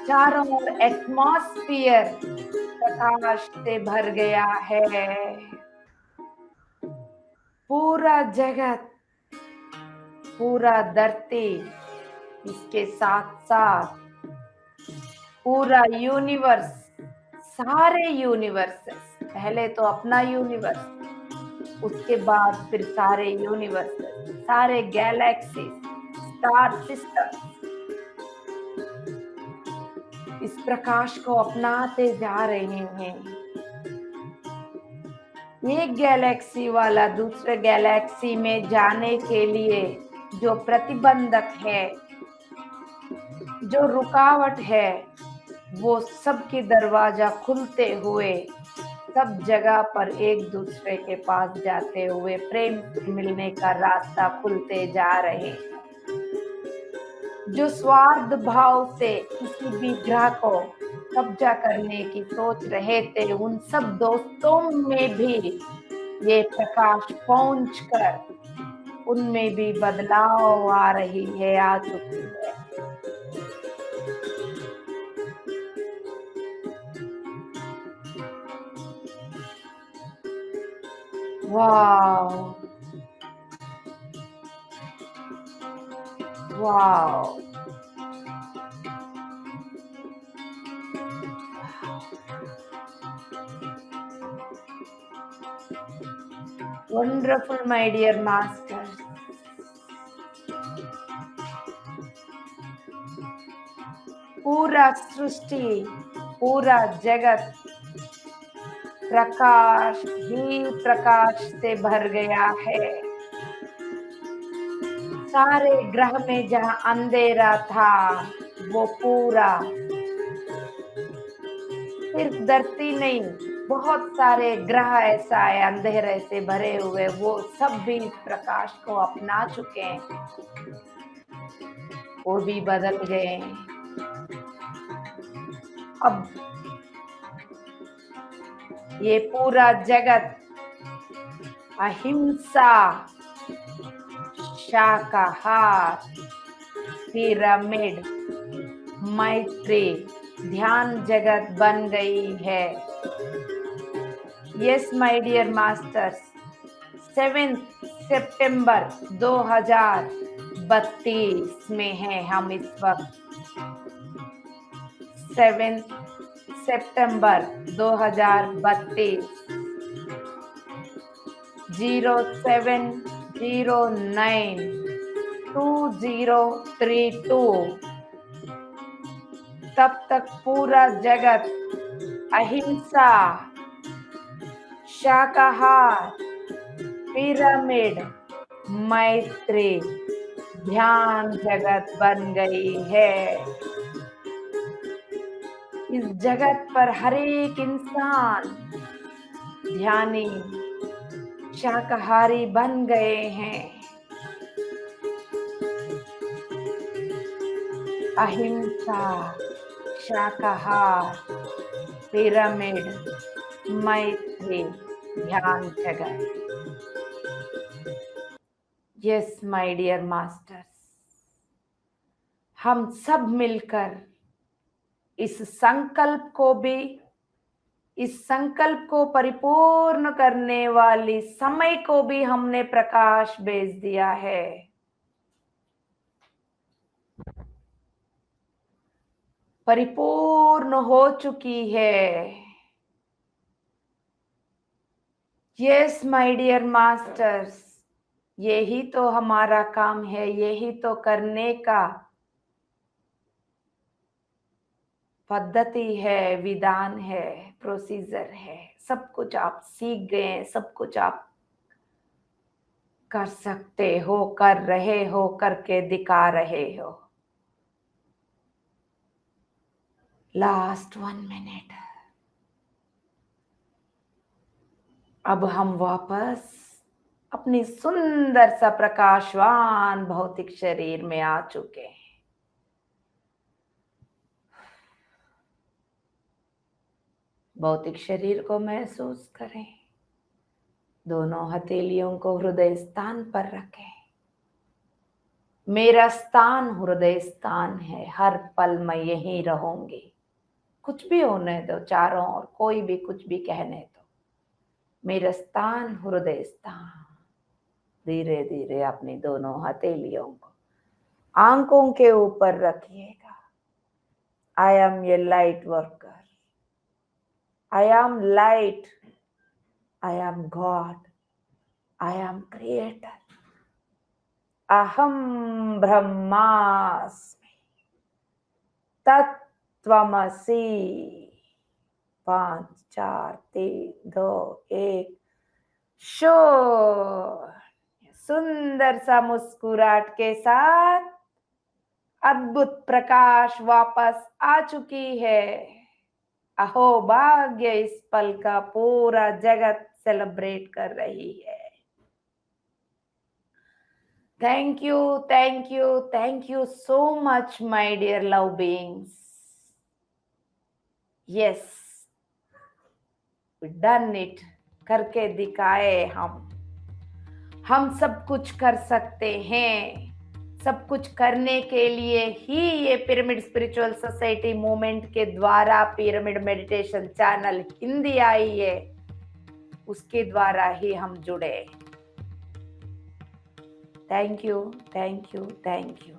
चारों ओर एटमॉस्फियर प्रकाश से भर गया है। पूरा जगत, पूरा धरती, इसके साथ साथ पूरा यूनिवर्स, सारे यूनिवर्सेस, पहले तो अपना यूनिवर्स, उसके बाद फिर सारे यूनिवर्स, सारे गैलेक्सी, स्टार सिस्टम इस प्रकाश को अपनाते जा रहे हैं। एक गैलेक्सी वाला दूसरे गैलेक्सी में जाने के लिए जो प्रतिबंधक है, जो रुकावट है, वो सबके दरवाजा खुलते हुए सब जगह पर एक दूसरे के पास जाते हुए प्रेम मिलने का रास्ता खुलते जा रहे हैं। जो स्वार्थ भाव से किसी भी ग्रह को कब्जा करने की सोच रहे थे, उन सब दोस्तों में भी ये प्रकाश पहुंचकर उनमें भी बदलाव आ रही है, आ चुकी है। वाह, वाह, wonderful, my dear master. पूरा सृष्टि, पूरा जगत प्रकाश ही प्रकाश से भर गया है। सारे ग्रह में जहां अंधेरा था, वो पूरा, सिर्फ धरती नहीं, बहुत सारे ग्रह ऐसा है अंधेरे से भरे हुए, वो सब भी इस प्रकाश को अपना चुके हैं, वो भी बदल गए। अब ये पूरा जगत अहिंसा, शाकाहार, पिरामिड, मैत्री, ध्यान जगत बन गई है। यस माय डियर मास्टर्स, 7 सितंबर 2032 में हैं हम इस वक्त। 7 सितंबर 2032, 07092032। तब तक पूरा जगत अहिंसा, शाकाहार, पिरामिड, मैत्री, ध्यान जगत बन गई है। इस जगत पर हर एक इंसान ध्यानी, शाकाहारी बन गए हैं। अहिंसा, शाकाहार, पिरामिड, मैत्री, ध्यान जगत। यस माय डियर मास्टर्स, हम सब मिलकर इस संकल्प को भी इस संकल्प को परिपूर्ण करने वाली समय को भी हमने प्रकाश भेज दिया है। परिपूर्ण हो चुकी है। यस माय डियर मास्टर्स, यही तो हमारा काम है, यही तो करने का पद्धति है, विधान है, प्रोसीजर है। सब कुछ आप सीख गए हैं, सब कुछ आप कर सकते हो, कर रहे हो, करके दिखा रहे हो। Last 1 minute. अब हम वापस अपनी सुंदर सा प्रकाशवान भौतिक शरीर में आ चुके हैं। भौतिक शरीर को महसूस करें। दोनों हथेलियों को हृदय स्थान पर रखें। मेरा स्थान हृदय स्थान है, हर पल मैं यहीं रहूंगी। कुछ भी होने दो चारों ओर, कोई भी कुछ भी कहने दो, मेरा स्थान हृदय स्थान। धीरे धीरे अपनी दोनों हथेलियों को आंखों के ऊपर रखिएगा। I am a light worker, I am light, I am God, I am creator, अहम ब्रह्मास्मि तत्त्वमसि। 5 4 3 2 1 शो। सुंदर सा मुस्कुराहट के साथ अद्भुत प्रकाश वापस आ चुकी है। अहो भाग्य, इस पल का पूरा जगत सेलिब्रेट कर रही है। Thank you, thank you, thank you so much my dear love beings. Yes, done it, करके दिखाए हम सब कुछ कर सकते हैं। सब कुछ करने के लिए ही ये पिरामिड स्पिरिचुअल सोसाइटी मूवमेंट के द्वारा पिरामिड मेडिटेशन चैनल हिंदी आई है, उसके द्वारा ही हम जुड़े। Thank you, thank you, thank you.